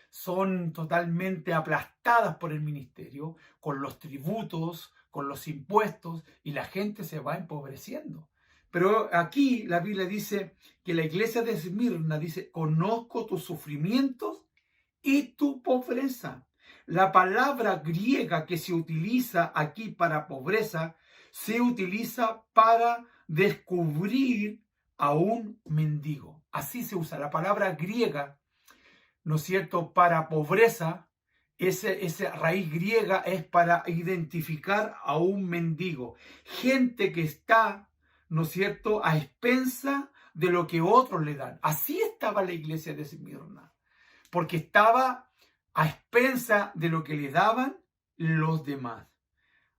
son totalmente aplastadas por el ministerio, con los tributos, con los impuestos, y la gente se va empobreciendo. Pero aquí la Biblia dice que la iglesia de Esmirna dice: conozco tus sufrimientos y tu pobreza. La palabra griega que se utiliza aquí para pobreza se utiliza para descubrir a un mendigo. Así se usa la palabra griega, ¿no es cierto?, para pobreza. Esa raíz griega es para identificar a un mendigo. Gente que está, ¿no es cierto?, a expensa de lo que otros le dan. Así estaba la iglesia de Esmirna, porque estaba a expensa de lo que le daban los demás.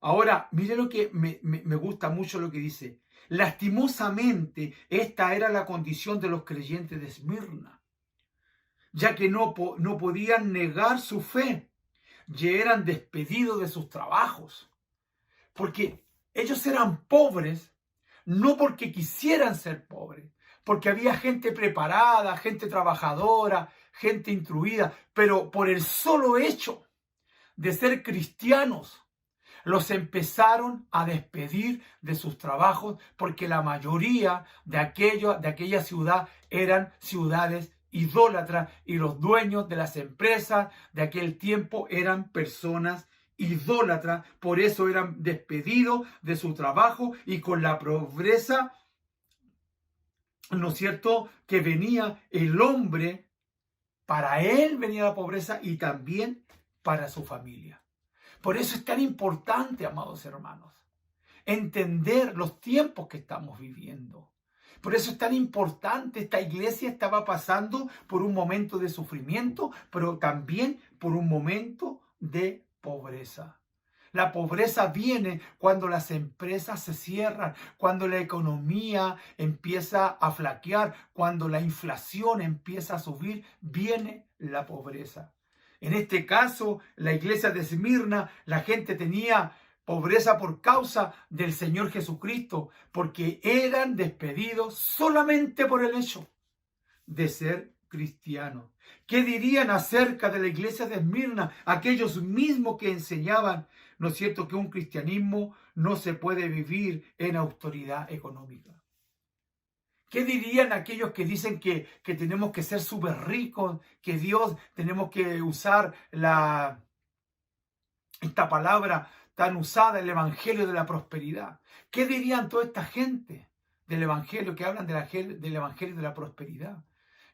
Ahora, mire lo que me gusta mucho lo que dice. Lastimosamente, esta era la condición de los creyentes de Esmirna, ya que no podían negar su fe y eran despedidos de sus trabajos, porque ellos eran pobres, no porque quisieran ser pobres, porque había gente preparada, gente trabajadora, gente instruida, pero por el solo hecho de ser cristianos, los empezaron a despedir de sus trabajos, porque la mayoría de aquella ciudad eran ciudades idólatras, y los dueños de las empresas de aquel tiempo eran personas idólatras. Por eso eran despedidos de su trabajo, y con la pobreza, ¿no es cierto?, que venía el hombre, para él venía la pobreza y también para su familia. Por eso es tan importante, amados hermanos, entender los tiempos que estamos viviendo. Por eso es tan importante. Esta iglesia estaba pasando por un momento de sufrimiento, pero también por un momento de pobreza. La pobreza viene cuando las empresas se cierran, cuando la economía empieza a flaquear, cuando la inflación empieza a subir, viene la pobreza. En este caso, la iglesia de Esmirna, la gente tenía pobreza por causa del Señor Jesucristo, porque eran despedidos solamente por el hecho de ser cristianos. ¿Qué dirían acerca de la iglesia de Esmirna aquellos mismos que enseñaban, ¿no es cierto?, que un cristianismo no se puede vivir en autoridad económica? ¿Qué dirían aquellos que dicen que tenemos que ser súper ricos, que Dios, tenemos que usar esta palabra tan usada, el evangelio de la prosperidad? ¿Qué dirían toda esta gente del evangelio, que hablan del evangelio de la prosperidad?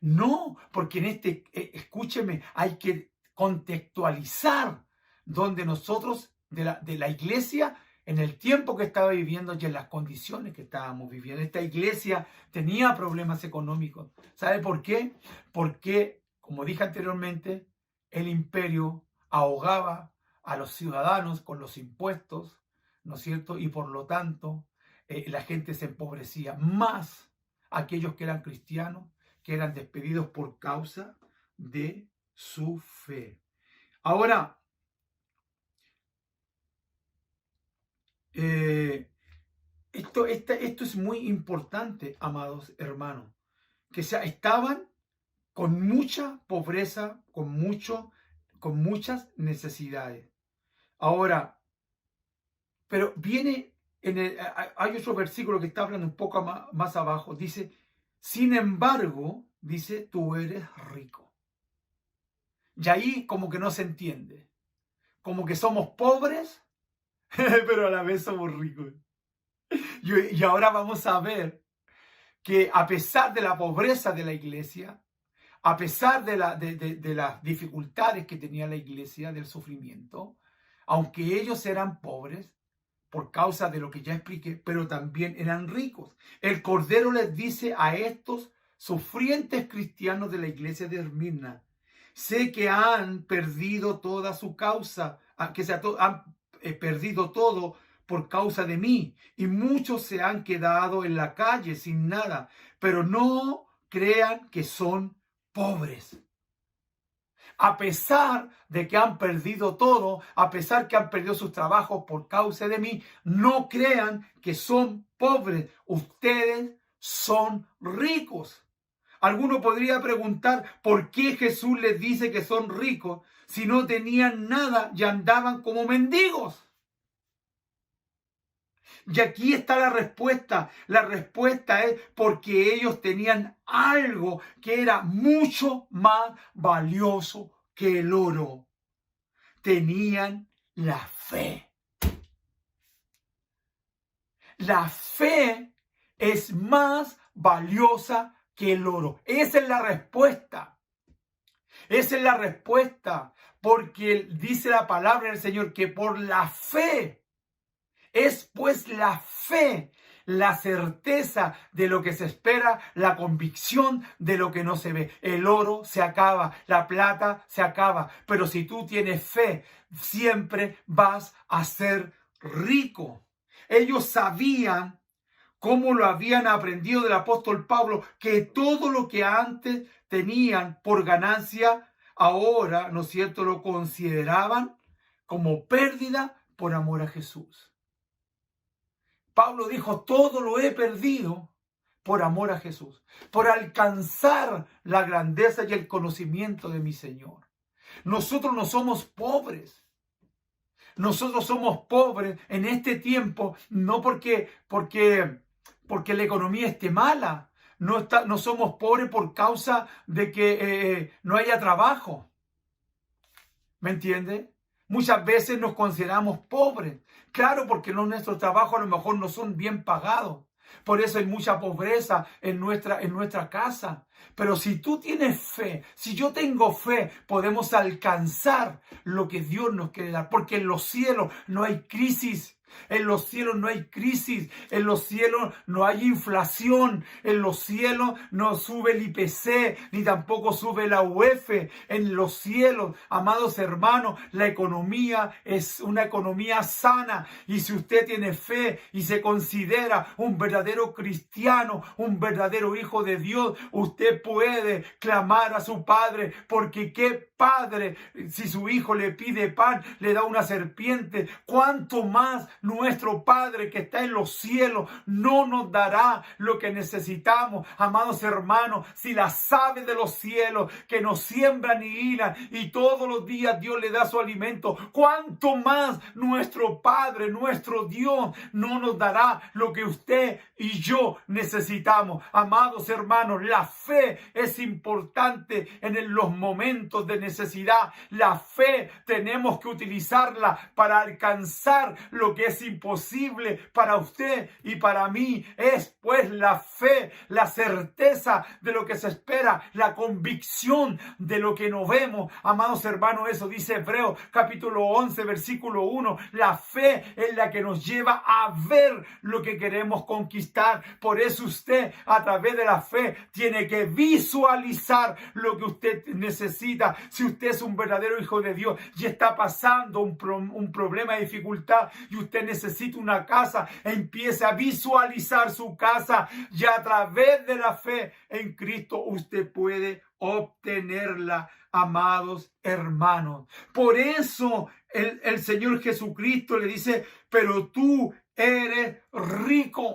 No, porque escúcheme, hay que contextualizar donde nosotros, de la iglesia, en el tiempo que estaba viviendo y en las condiciones que estábamos viviendo. Esta iglesia tenía problemas económicos. ¿Sabe por qué? Porque, como dije anteriormente, el imperio ahogaba a los ciudadanos con los impuestos, ¿no es cierto? Y por lo tanto, la gente se empobrecía. Más aquellos que eran cristianos, que eran despedidos por causa de su fe. Ahora, esto es muy importante, amados hermanos, que estaban con mucha pobreza, con muchas necesidades. Ahora, pero viene, hay otro versículo que está hablando un poco más abajo, dice, sin embargo, dice, tú eres rico. Y ahí como que no se entiende, como que somos pobres, pero a la vez somos ricos. Y ahora vamos a ver que a pesar de la pobreza de la iglesia, a pesar de las dificultades que tenía la iglesia, del sufrimiento, aunque ellos eran pobres, por causa de lo que ya expliqué, pero también eran ricos. El Cordero les dice a estos sufrientes cristianos de la iglesia de Esmirna, sé que han perdido toda su causa, han perdido todo por causa de mí, y muchos se han quedado en la calle sin nada, pero no crean que son pobres. A pesar de que han perdido todo, a pesar que han perdido sus trabajos por causa de mí, no crean que son pobres. Ustedes son ricos. Alguno podría preguntar por qué Jesús les dice que son ricos si no tenían nada y andaban como mendigos. Y aquí está la respuesta. La respuesta es porque ellos tenían algo que era mucho más valioso que el oro. Tenían la fe. La fe es más valiosa que el oro. Esa es la respuesta. Esa es la respuesta. Porque dice la palabra del Señor que por la fe, es pues la fe la certeza de lo que se espera, la convicción de lo que no se ve. El oro se acaba, la plata se acaba, pero si tú tienes fe, siempre vas a ser rico. Ellos sabían, como lo habían aprendido del apóstol Pablo, que todo lo que antes tenían por ganancia, ahora, ¿no es cierto?, lo consideraban como pérdida por amor a Jesús. Pablo dijo, todo lo he perdido por amor a Jesús, por alcanzar la grandeza y el conocimiento de mi Señor. Nosotros no somos pobres. Nosotros somos pobres en este tiempo, no porque la economía esté mala. No somos pobres por causa de que no haya trabajo. ¿Me entiende? Muchas veces nos consideramos pobres. Claro, porque nuestros trabajos a lo mejor no son bien pagados. Por eso hay mucha pobreza en nuestra casa. Pero si tú tienes fe, si yo tengo fe, podemos alcanzar lo que Dios nos quiere dar. Porque en los cielos no hay crisis. En los cielos no hay crisis, en los cielos no hay inflación, en los cielos no sube el IPC, ni tampoco sube la UF. En los cielos, amados hermanos, la economía es una economía sana. Y si usted tiene fe y se considera un verdadero cristiano, un verdadero hijo de Dios, usted puede clamar a su Padre, porque qué padre, si su hijo le pide pan, le da una serpiente, cuánto más nuestro Padre que está en los cielos no nos dará lo que necesitamos. Amados hermanos, si las aves de los cielos que nos siembran y hilan y todos los días Dios le da su alimento, cuánto más nuestro Padre, nuestro Dios no nos dará lo que usted y yo necesitamos. Amados hermanos, la fe es importante en los momentos de necesidad. La fe tenemos que utilizarla para alcanzar lo que es imposible para usted y para mí. Es pues la fe, la certeza de lo que se espera, la convicción de lo que no vemos. Amados hermanos, eso dice Hebreos capítulo 11 versículo 1. La fe es la que nos lleva a ver lo que queremos conquistar. Por eso usted a través de la fe tiene que visualizar lo que usted necesita. Si usted es un verdadero hijo de Dios y está pasando un problema de dificultad y usted necesita una casa, empiece a visualizar su casa y a través de la fe en Cristo usted puede obtenerla, amados hermanos. Por eso el Señor Jesucristo le dice, pero tú eres rico.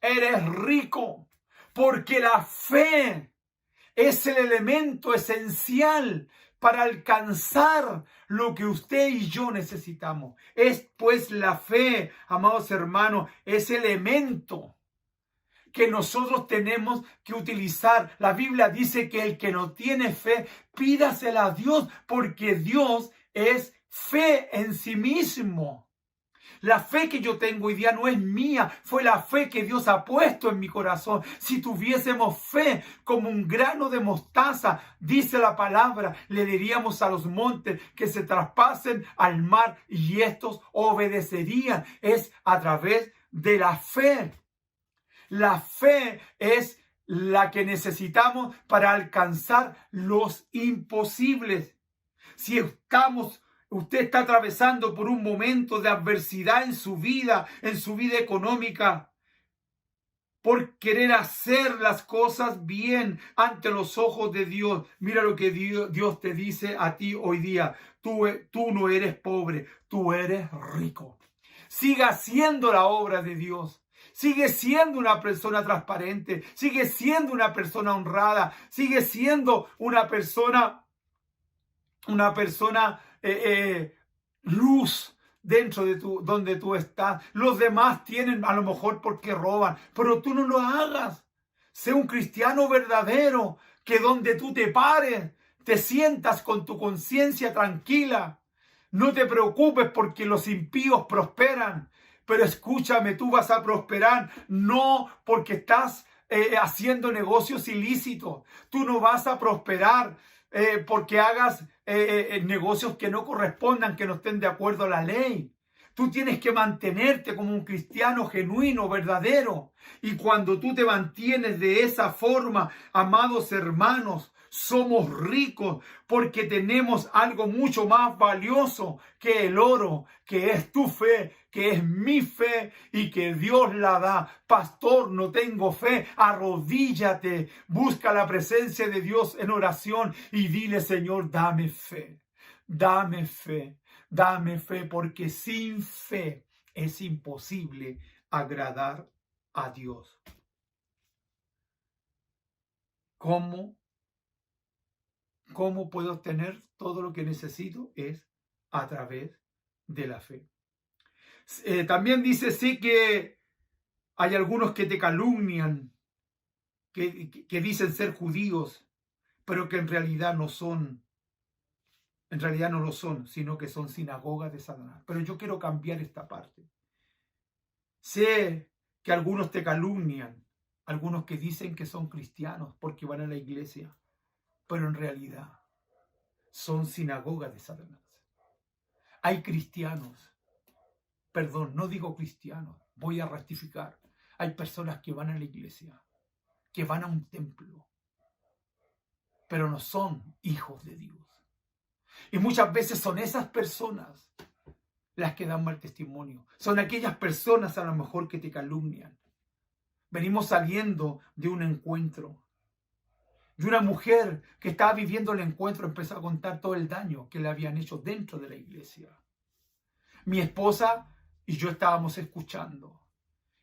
Eres rico porque la fe es el elemento esencial para alcanzar lo que usted y yo necesitamos. Es pues la fe, amados hermanos, ese elemento que nosotros tenemos que utilizar. La Biblia dice que el que no tiene fe, pídasela a Dios, porque Dios es fe en sí mismo. La fe que yo tengo hoy día no es mía, fue la fe que Dios ha puesto en mi corazón. Si tuviésemos fe como un grano de mostaza, dice la palabra, le diríamos a los montes que se traspasen al mar y estos obedecerían. Es a través de la fe. La fe es la que necesitamos para alcanzar los imposibles. Si usted está atravesando por un momento de adversidad en su vida económica, por querer hacer las cosas bien ante los ojos de Dios, mira lo que Dios te dice a ti hoy día. Tú no eres pobre, tú eres rico. Siga haciendo la obra de Dios. Sigue siendo una persona transparente, sigue siendo una persona honrada, sigue siendo una persona luz dentro de donde tú estás. Los demás tienen a lo mejor porque roban, pero tú no lo hagas. Sé un cristiano verdadero, que donde tú te pares, te sientas con tu conciencia tranquila. No te preocupes porque los impíos prosperan. Pero escúchame, tú vas a prosperar no porque estás haciendo negocios ilícitos. Tú no vas a prosperar porque hagas negocios que no correspondan, que no estén de acuerdo a la ley. Tú tienes que mantenerte como un cristiano genuino, verdadero. Y cuando tú te mantienes de esa forma, amados hermanos, somos ricos porque tenemos algo mucho más valioso que el oro, que es tu fe, que es mi fe y que Dios la da. Pastor, no tengo fe. Arrodíllate, busca la presencia de Dios en oración y dile, Señor, dame fe, dame fe. Dame fe, porque sin fe es imposible agradar a Dios. ¿Cómo puedo obtener todo lo que necesito? Es a través de la fe. También dice, sí, que hay algunos que te calumnian, que dicen ser judíos, pero que en realidad no son. En realidad no lo son, sino que son sinagogas de Satanás. Pero yo quiero cambiar esta parte. Sé que algunos te calumnian, algunos que dicen que son cristianos porque van a la iglesia, pero en realidad son sinagogas de Satanás. Hay cristianos, perdón, no digo cristianos, voy a rectificar. Hay personas que van a la iglesia, que van a un templo, pero no son hijos de Dios. Y muchas veces son esas personas las que dan mal testimonio. Son aquellas personas a lo mejor que te calumnian. Venimos saliendo de un encuentro. Y una mujer que estaba viviendo el encuentro empezó a contar todo el daño que le habían hecho dentro de la iglesia. Mi esposa y yo estábamos escuchando.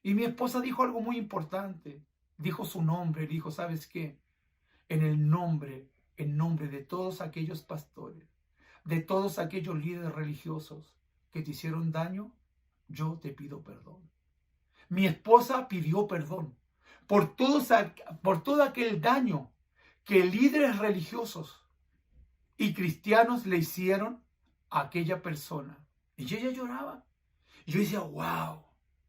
Y mi esposa dijo algo muy importante. Dijo su nombre. Dijo, ¿sabes qué? En nombre de todos aquellos pastores, de todos aquellos líderes religiosos que te hicieron daño, yo te pido perdón. Mi esposa pidió perdón por todo aquel daño que líderes religiosos y cristianos le hicieron a aquella persona. Y ella lloraba. Y yo decía, wow,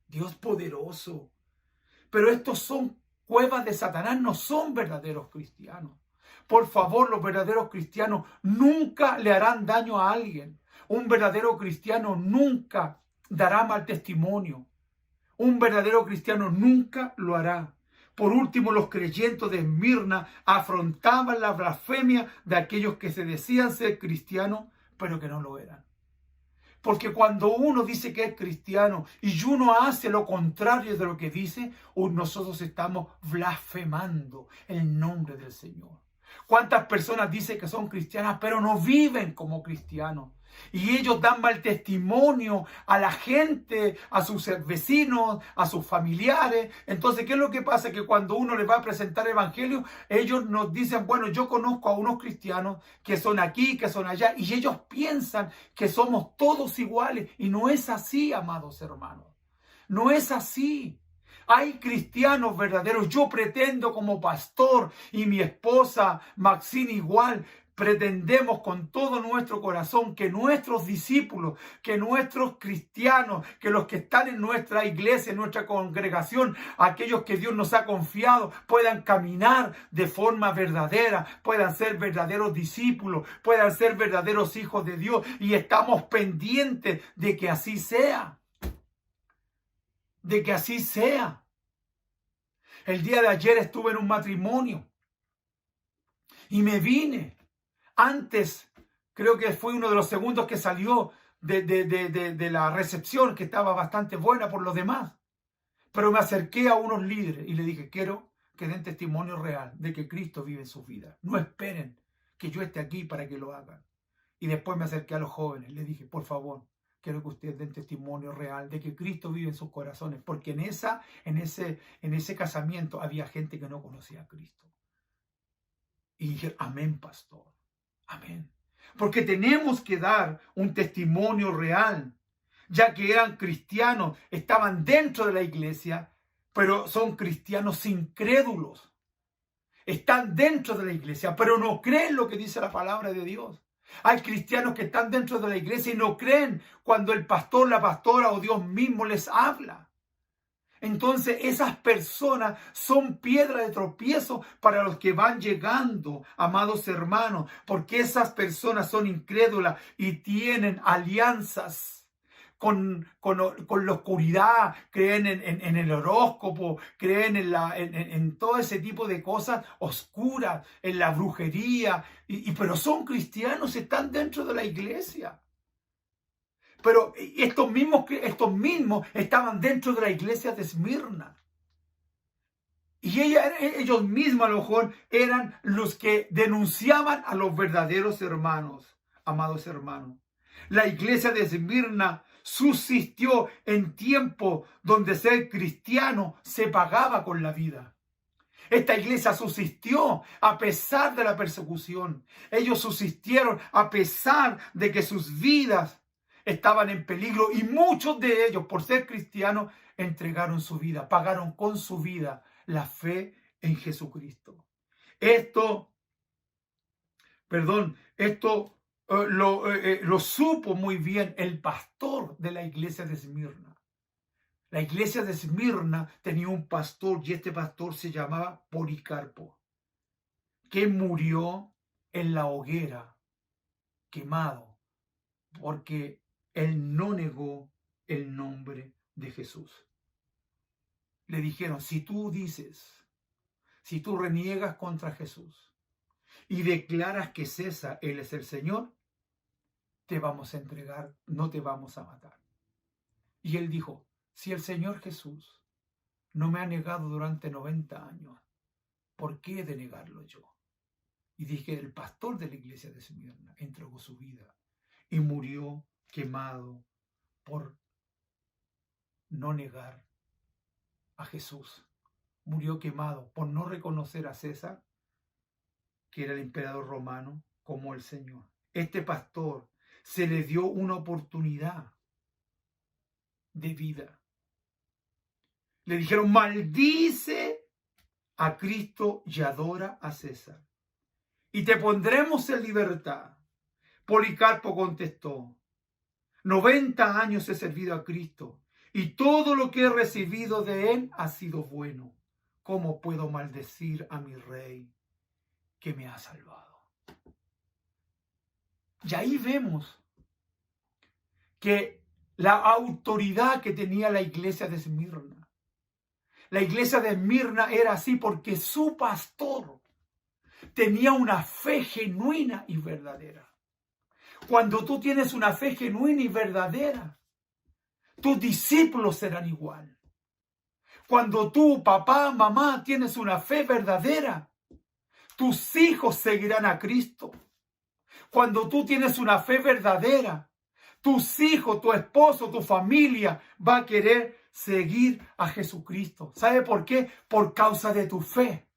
Dios poderoso. Pero estos son cuevas de Satanás, no son verdaderos cristianos. Por favor, los verdaderos cristianos nunca le harán daño a alguien. Un verdadero cristiano nunca dará mal testimonio. Un verdadero cristiano nunca lo hará. Por último, los creyentes de Esmirna afrontaban la blasfemia de aquellos que se decían ser cristianos, pero que no lo eran. Porque cuando uno dice que es cristiano y uno hace lo contrario de lo que dice, nosotros estamos blasfemando el nombre del Señor. ¿Cuántas personas dicen que son cristianas, pero no viven como cristianos? Y ellos dan mal testimonio a la gente, a sus vecinos, a sus familiares. Entonces, ¿qué es lo que pasa? Que cuando uno les va a presentar el evangelio, ellos nos dicen, bueno, yo conozco a unos cristianos que son aquí, que son allá, y ellos piensan que somos todos iguales. Y no es así, amados hermanos. No es así. Hay cristianos verdaderos. Yo pretendo como pastor y mi esposa Maxine igual, pretendemos con todo nuestro corazón que nuestros discípulos, que nuestros cristianos, que los que están en nuestra iglesia, en nuestra congregación, aquellos que Dios nos ha confiado, puedan caminar de forma verdadera, puedan ser verdaderos discípulos, puedan ser verdaderos hijos de Dios, y estamos pendientes de que así sea. De que así sea. El día de ayer estuve en un matrimonio y me vine. Antes, creo que fue uno de los segundos que salió de la recepción, que estaba bastante buena por los demás. Pero me acerqué a unos líderes y le dije, quiero que den testimonio real de que Cristo vive en sus vidas. No esperen que yo esté aquí para que lo hagan. Y después me acerqué a los jóvenes, le dije, por favor, quiero que ustedes den testimonio real de que Cristo vive en sus corazones, porque en ese casamiento había gente que no conocía a Cristo. Y dije, amén, pastor, amén. Porque tenemos que dar un testimonio real, ya que eran cristianos, estaban dentro de la iglesia, pero son cristianos incrédulos. Están dentro de la iglesia, pero no creen lo que dice la palabra de Dios. Hay cristianos que están dentro de la iglesia y no creen cuando el pastor, la pastora o Dios mismo les habla. Entonces esas personas son piedra de tropiezo para los que van llegando, amados hermanos, porque esas personas son incrédulas y tienen alianzas con la oscuridad, creen en el horóscopo, creen en todo ese tipo de cosas oscuras, en la brujería, pero son cristianos, están dentro de la iglesia. Pero estos mismos estaban dentro de la iglesia de Esmirna. Y ellos mismos a lo mejor eran los que denunciaban a los verdaderos hermanos, amados hermanos. La iglesia de Esmirna subsistió en tiempos donde ser cristiano se pagaba con la vida. Esta iglesia subsistió a pesar de la persecución. Ellos subsistieron a pesar de que sus vidas estaban en peligro, y muchos de ellos, por ser cristianos, entregaron su vida, pagaron con su vida la fe en Jesucristo. Esto lo supo muy bien el pastor de la iglesia de Esmirna. La iglesia de Esmirna tenía un pastor, y este pastor se llamaba Policarpo, que murió en la hoguera, quemado, porque él no negó el nombre de Jesús. Le dijeron, si tú reniegas contra Jesús y declaras que César, Él es el Señor, te vamos a entregar, no te vamos a matar. Y él dijo, si el Señor Jesús no me ha negado durante 90 años, ¿por qué he de negarlo yo? Y dije, el pastor de la iglesia de Esmirna entregó su vida y murió quemado por no negar a Jesús. Murió quemado por no reconocer a César, que era el emperador romano, como el Señor. Este pastor se le dio una oportunidad de vida. Le dijeron, maldice a Cristo y adora a César, y te pondremos en libertad. Policarpo contestó, 90 años he servido a Cristo, y todo lo que he recibido de él ha sido bueno. ¿Cómo puedo maldecir a mi rey que me ha salvado? Y ahí vemos que la autoridad que tenía la iglesia de Esmirna. La iglesia de Esmirna era así porque su pastor tenía una fe genuina y verdadera. Cuando tú tienes una fe genuina y verdadera, tus discípulos serán igual. Cuando tú, papá, mamá, tienes una fe verdadera, tus hijos seguirán a Cristo. Cuando tú tienes una fe verdadera, tus hijos, tu esposo, tu familia va a querer seguir a Jesucristo. ¿Sabe por qué? Por causa de tu fe.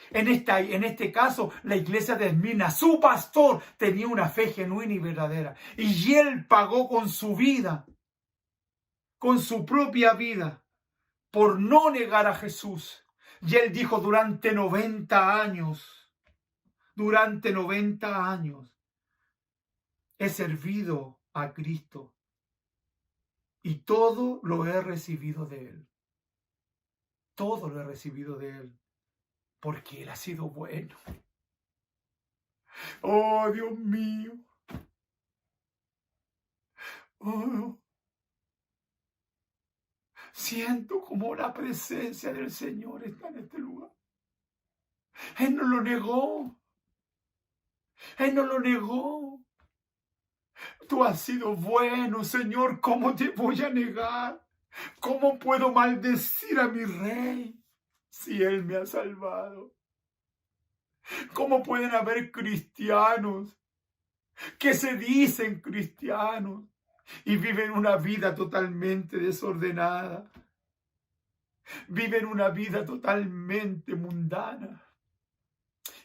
En este caso, la iglesia de Esmirna, su pastor tenía una fe genuina y verdadera. Y él pagó con su vida, con su propia vida, por no negar a Jesús. Y él dijo, durante 90 años, he servido a Cristo y todo lo he recibido de él. Todo lo he recibido de él, porque él ha sido bueno. Oh, Dios mío. Oh. Siento como la presencia del Señor está en este lugar. Él no lo negó. Él no lo negó. Tú has sido bueno, Señor. ¿Cómo te voy a negar? ¿Cómo puedo maldecir a mi rey si él me ha salvado? ¿Cómo pueden haber cristianos que se dicen cristianos y viven una vida totalmente desordenada? Viven una vida totalmente mundana.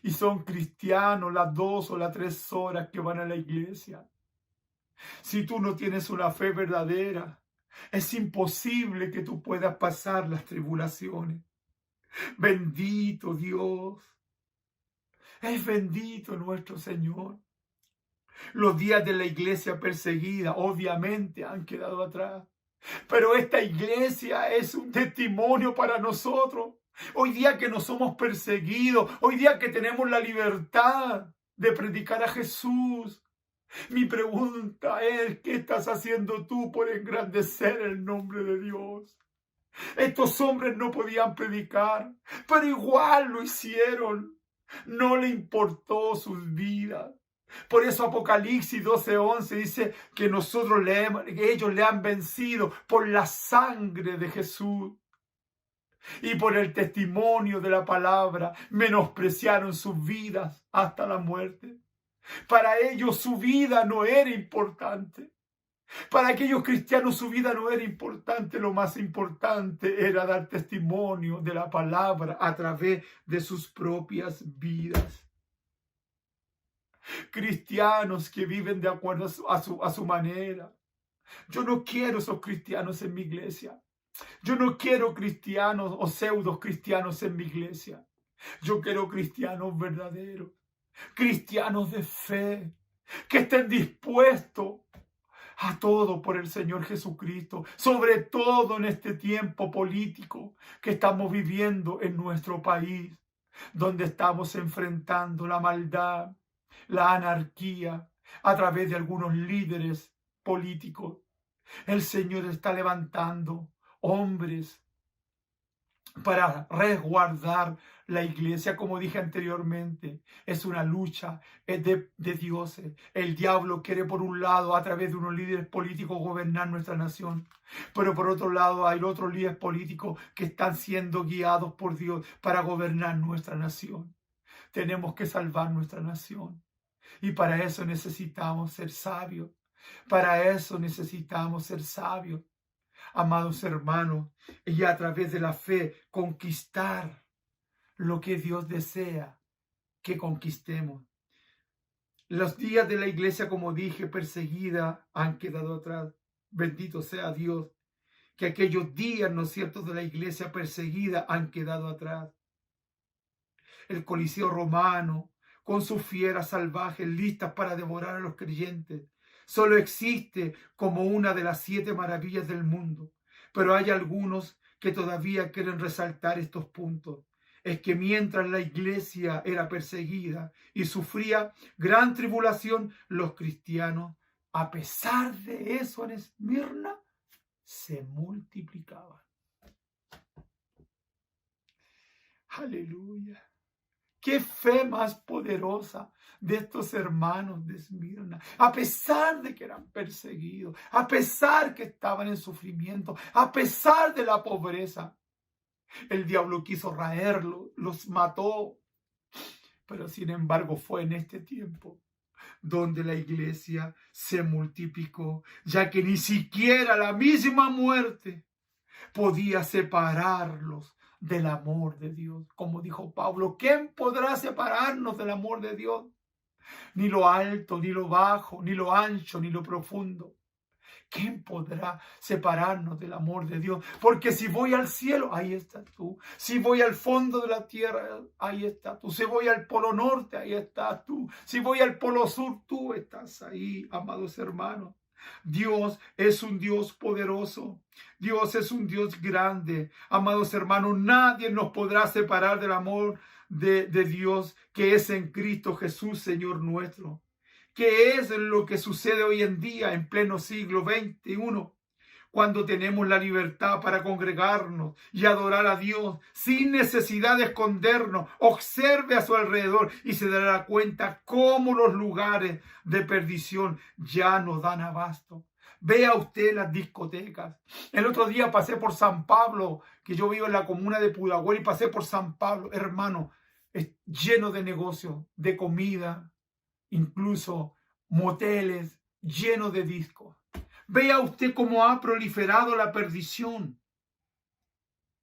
Y son cristianos las 2 o las 3 horas que van a la iglesia. Si tú no tienes una fe verdadera, es imposible que tú puedas pasar las tribulaciones. Bendito Dios. Es bendito nuestro Señor. Los días de la iglesia perseguida obviamente han quedado atrás. Pero esta iglesia es un testimonio para nosotros. Hoy día que no somos perseguidos, hoy día que tenemos la libertad de predicar a Jesús, Mi pregunta es, ¿qué estás haciendo tú por engrandecer el nombre de Dios? Estos hombres no podían predicar, pero igual lo hicieron. No le importó sus vidas. Por eso Apocalipsis 12:11 dice que ellos le han vencido por la sangre de Jesús y por el testimonio de la palabra. Menospreciaron sus vidas hasta la muerte. Para ellos su vida no era importante. Para aquellos cristianos su vida no era importante. Lo más importante era dar testimonio de la palabra a través de sus propias vidas. Cristianos que viven de acuerdo a su manera. Yo no quiero esos cristianos en mi iglesia. Yo no quiero cristianos o pseudo cristianos en mi iglesia. Yo quiero cristianos verdaderos. Cristianos de fe. Que estén dispuestos a todo por el Señor Jesucristo, sobre todo en este tiempo político que estamos viviendo en nuestro país, donde estamos enfrentando la maldad, la anarquía, a través de algunos líderes políticos. El Señor está levantando hombres para resguardar la iglesia. Como dije anteriormente, es una lucha de dioses. El diablo quiere, por un lado, a través de unos líderes políticos, gobernar nuestra nación, pero por otro lado hay otros líderes políticos que están siendo guiados por Dios para gobernar nuestra nación. Tenemos que salvar nuestra nación, y para eso necesitamos ser sabios. Para eso necesitamos ser sabios, amados hermanos, y a través de la fe conquistar lo que Dios desea que conquistemos. Los días de la iglesia, como dije, perseguida, han quedado atrás. Bendito sea Dios, que aquellos días, ¿no es cierto?, de la iglesia perseguida han quedado atrás. El Coliseo romano, con sus fieras salvajes listas para devorar a los creyentes, solo existe como una de las 7 maravillas del mundo. Pero hay algunos que todavía quieren resaltar estos puntos. Es que mientras la iglesia era perseguida y sufría gran tribulación, los cristianos, a pesar de eso en Esmirna, se multiplicaban. Aleluya. Qué fe más poderosa de estos hermanos de Esmirna. A pesar de que eran perseguidos, a pesar que estaban en sufrimiento, a pesar de la pobreza, el diablo quiso raerlos, los mató. Pero sin embargo fue en este tiempo donde la iglesia se multiplicó, ya que ni siquiera la misma muerte podía separarlos del amor de Dios. Como dijo Pablo, ¿quién podrá separarnos del amor de Dios? Ni lo alto, ni lo bajo, ni lo ancho, ni lo profundo. ¿Quién podrá separarnos del amor de Dios? Porque si voy al cielo, ahí estás tú. Si voy al fondo de la tierra, ahí estás tú. Si voy al polo norte, ahí estás tú. Si voy al polo sur, tú estás ahí, amados hermanos. Dios es un Dios poderoso. Dios es un Dios grande. Amados hermanos, nadie nos podrá separar del amor de Dios que es en Cristo Jesús, Señor nuestro. ¿Qué es lo que sucede hoy en día en pleno siglo XXI? Cuando tenemos la libertad para congregarnos y adorar a Dios sin necesidad de escondernos. Observe a su alrededor y se dará cuenta cómo los lugares de perdición ya no dan abasto. Vea usted las discotecas. El otro día pasé por San Pablo, que yo vivo en la comuna de Pudahuel, y pasé por San Pablo, hermano, es lleno de negocios, de comida, incluso moteles, lleno de discos. Vea usted cómo ha proliferado la perdición.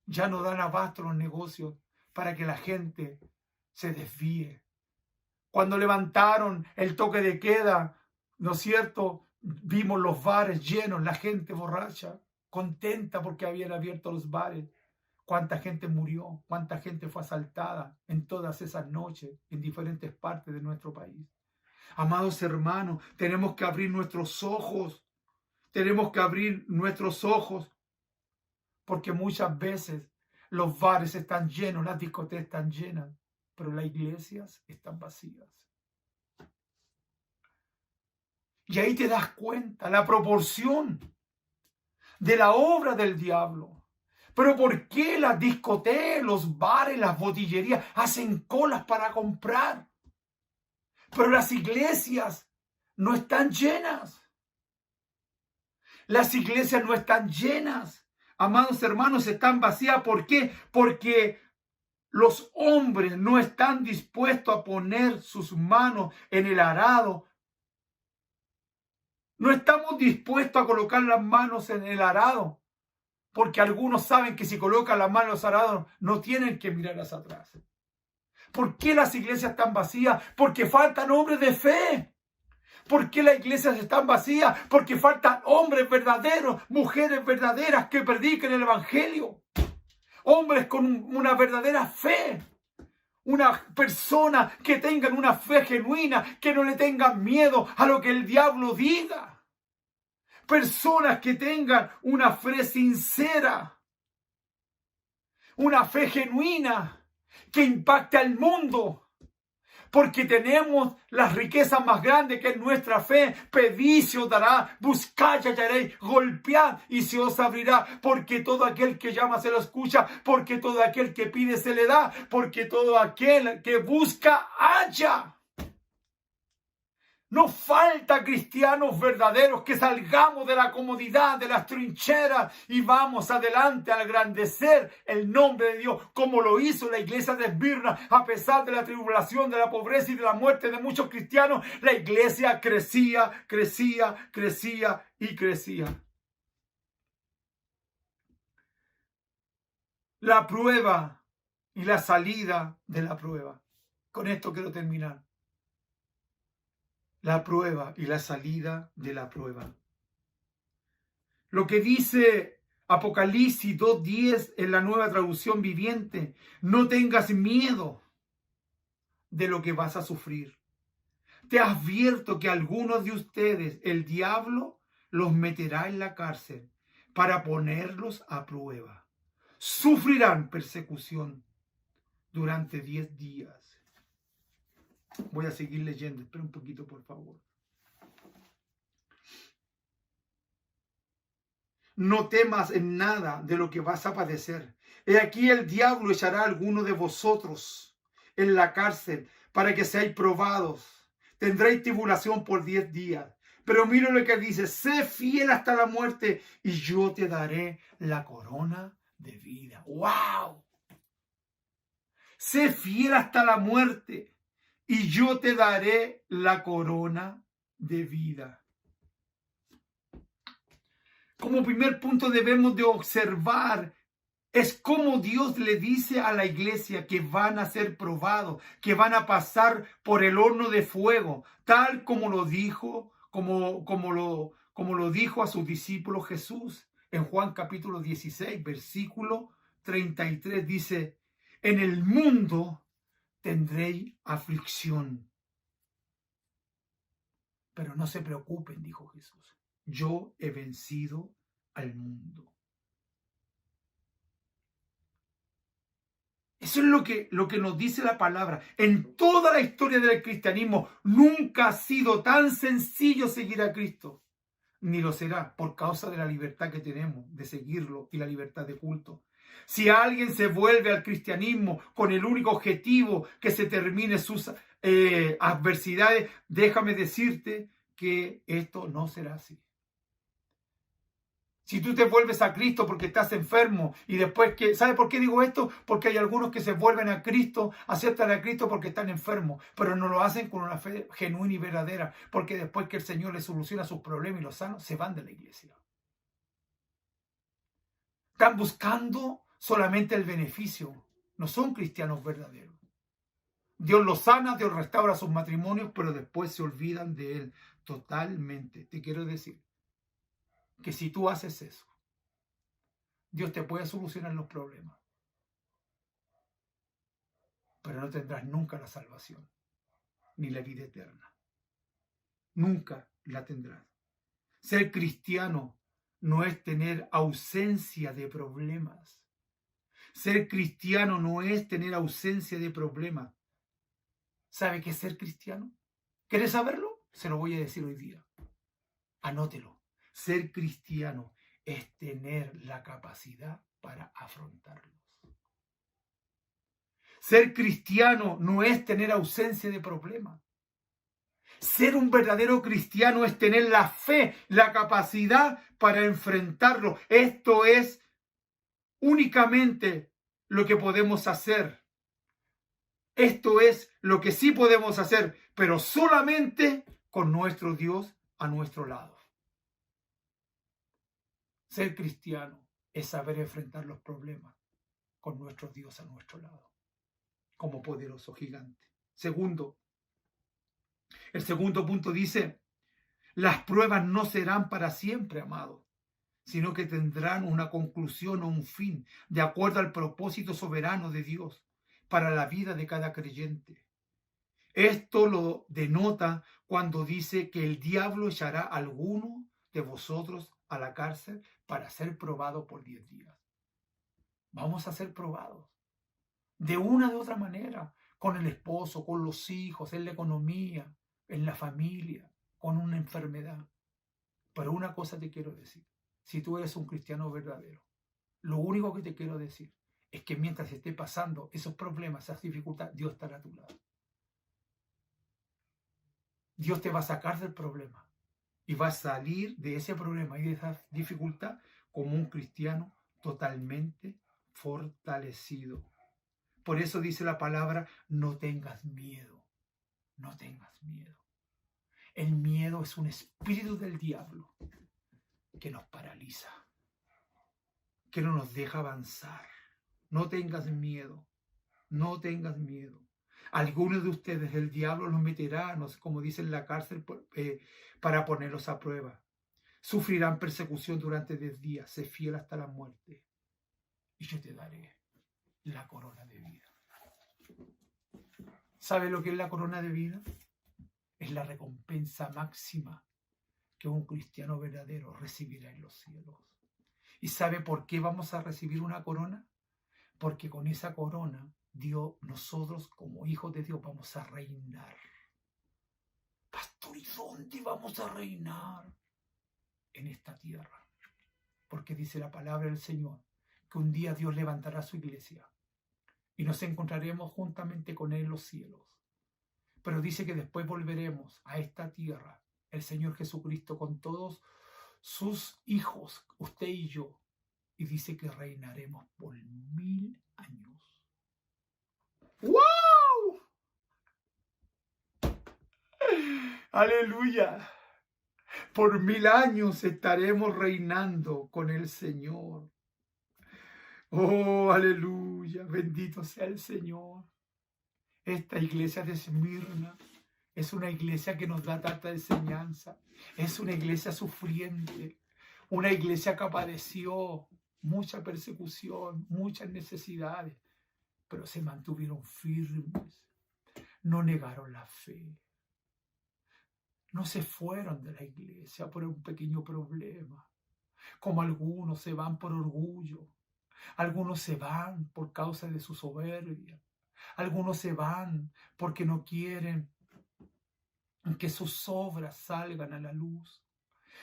Ya no dan abasto los negocios para que la gente se desvíe. Cuando levantaron el toque de queda, ¿no es cierto?, vimos los bares llenos, la gente borracha, contenta porque habían abierto los bares. Cuánta gente murió, cuánta gente fue asaltada en todas esas noches en diferentes partes de nuestro país. Amados hermanos, tenemos que abrir nuestros ojos. Tenemos que abrir nuestros ojos, porque muchas veces los bares están llenos, las discotecas están llenas, pero las iglesias están vacías. Y ahí te das cuenta la proporción de la obra del diablo. Pero ¿por qué las discotecas, los bares, las botillerías hacen colas para comprar? Pero las iglesias no están llenas. Las iglesias no están llenas. Amados hermanos, están vacías. ¿Por qué? Porque los hombres no están dispuestos a poner sus manos en el arado. No estamos dispuestos a colocar las manos en el arado. Porque algunos saben que si colocan las manos en los arados no tienen que mirar hacia atrás. ¿Por qué las iglesias están vacías? Porque faltan hombres de fe. ¿Por qué las iglesias están vacías? Porque faltan hombres verdaderos, mujeres verdaderas que prediquen el evangelio. Hombres con una verdadera fe. Una persona que tengan una fe genuina, que no le tengan miedo a lo que el diablo diga. Personas que tengan una fe sincera, una fe genuina, que impacte al mundo. Porque tenemos las riquezas más grandes que es nuestra fe. Pedid, se os dará, buscad y hallaréis, golpead y se os abrirá. Porque todo aquel que llama se lo escucha, porque todo aquel que pide se le da, porque todo aquel que busca halla. No falta cristianos verdaderos que salgamos de la comodidad, de las trincheras y vamos adelante a engrandecer el nombre de Dios, como lo hizo la iglesia de Esmirna. A pesar de la tribulación, de la pobreza y de la muerte de muchos cristianos, la iglesia crecía, crecía, crecía y crecía. La prueba y la salida de la prueba. Con esto quiero terminar. La prueba y la salida de la prueba. Lo que dice Apocalipsis 2:10 en la Nueva Traducción Viviente: no tengas miedo de lo que vas a sufrir. Te advierto que algunos de ustedes, el diablo los meterá en la cárcel para ponerlos a prueba. Sufrirán persecución durante 10 días. Voy a seguir leyendo, espera un poquito por favor. No temas en nada de lo que vas a padecer. He aquí el diablo echará a alguno de vosotros en la cárcel para que seáis probados. Tendréis tribulación por 10 días. Pero mira lo que dice: sé fiel hasta la muerte y yo te daré la corona de vida. ¡Wow! Sé fiel hasta la muerte y yo te daré la corona de vida. Como primer punto debemos de observar es cómo Dios le dice a la iglesia que van a ser probados, que van a pasar por el horno de fuego, tal como lo dijo, como lo dijo a sus discípulos Jesús en Juan capítulo 16, versículo 33. Dice: en el mundo tendréis aflicción. Pero no se preocupen, dijo Jesús. Yo he vencido al mundo. Eso es lo que nos dice la palabra. En toda la historia del cristianismo nunca ha sido tan sencillo seguir a Cristo. Ni lo será, por causa de la libertad que tenemos de seguirlo y la libertad de culto. Si alguien se vuelve al cristianismo con el único objetivo que se termine sus adversidades, déjame decirte que esto no será así. Si tú te vuelves a Cristo porque estás enfermo y después que... ¿Sabe por qué digo esto? Porque hay algunos que se vuelven a Cristo, aceptan a Cristo porque están enfermos, pero no lo hacen con una fe genuina y verdadera, porque después que el Señor les soluciona sus problemas y los sana, se van de la iglesia. Están buscando solamente el beneficio, no son cristianos verdaderos. Dios los sana, Dios restaura sus matrimonios, pero después se olvidan de Él totalmente. Te quiero decir que si tú haces eso, Dios te puede solucionar los problemas, pero no tendrás nunca la salvación, ni la vida eterna. Nunca la tendrás. Ser cristiano no es tener ausencia de problemas. Ser cristiano no es tener ausencia de problemas. ¿Sabe qué es ser cristiano? ¿Quieres saberlo? Se lo voy a decir hoy día. Anótelo. Ser cristiano es tener la capacidad para afrontarlos. Ser cristiano no es tener ausencia de problemas. Ser un verdadero cristiano es tener la fe, la capacidad para enfrentarlo. Esto es únicamente lo que podemos hacer. Esto es lo que sí podemos hacer, pero solamente con nuestro Dios a nuestro lado. Ser cristiano es saber enfrentar los problemas con nuestro Dios a nuestro lado, como poderoso gigante. Segundo, el segundo punto dice, las pruebas no serán para siempre, amados, sino que tendrán una conclusión o un fin, de acuerdo al propósito soberano de Dios para la vida de cada creyente. Esto lo denota cuando dice que el diablo echará a alguno de vosotros a la cárcel para ser probado por 10 días. Vamos a ser probados de una de otra manera, con el esposo, con los hijos, en la economía, en la familia, con una enfermedad. Pero una cosa te quiero decir, si tú eres un cristiano verdadero, lo único que te quiero decir es que mientras esté pasando esos problemas, esas dificultades, Dios estará a tu lado. Dios te va a sacar del problema y va a salir de ese problema y de esa dificultad como un cristiano totalmente fortalecido. Por eso dice la palabra, no tengas miedo, no tengas miedo. El miedo es un espíritu del diablo que nos paraliza, que no nos deja avanzar. No tengas miedo, no tengas miedo. Algunos de ustedes el diablo los meterá, no sé, como dice en la cárcel, para ponerlos a prueba. Sufrirán persecución durante 10 días, sé fiel hasta la muerte, y yo te daré la corona de vida. ¿Sabe lo que es la corona de vida? Es la recompensa máxima que un cristiano verdadero recibirá en los cielos. ¿Y sabe por qué vamos a recibir una corona? Porque con esa corona, Dios, nosotros como hijos de Dios vamos a reinar. Pastor, ¿y dónde vamos a reinar? En esta tierra. Porque dice la palabra del Señor que un día Dios levantará su iglesia y nos encontraremos juntamente con Él en los cielos. Pero dice que después volveremos a esta tierra, el Señor Jesucristo con todos sus hijos, usted y yo, y dice que reinaremos por 1000 años. ¡Wow! ¡Aleluya! Por 1000 años estaremos reinando con el Señor. ¡Oh, aleluya! Bendito sea el Señor. Esta iglesia de Esmirna es una iglesia que nos da tanta enseñanza. Es una iglesia sufriente. Una iglesia que padeció mucha persecución, muchas necesidades, pero se mantuvieron firmes. No negaron la fe. No se fueron de la iglesia por un pequeño problema. Como algunos se van por orgullo. Algunos se van por causa de su soberbia. Algunos se van porque no quieren que sus obras salgan a la luz.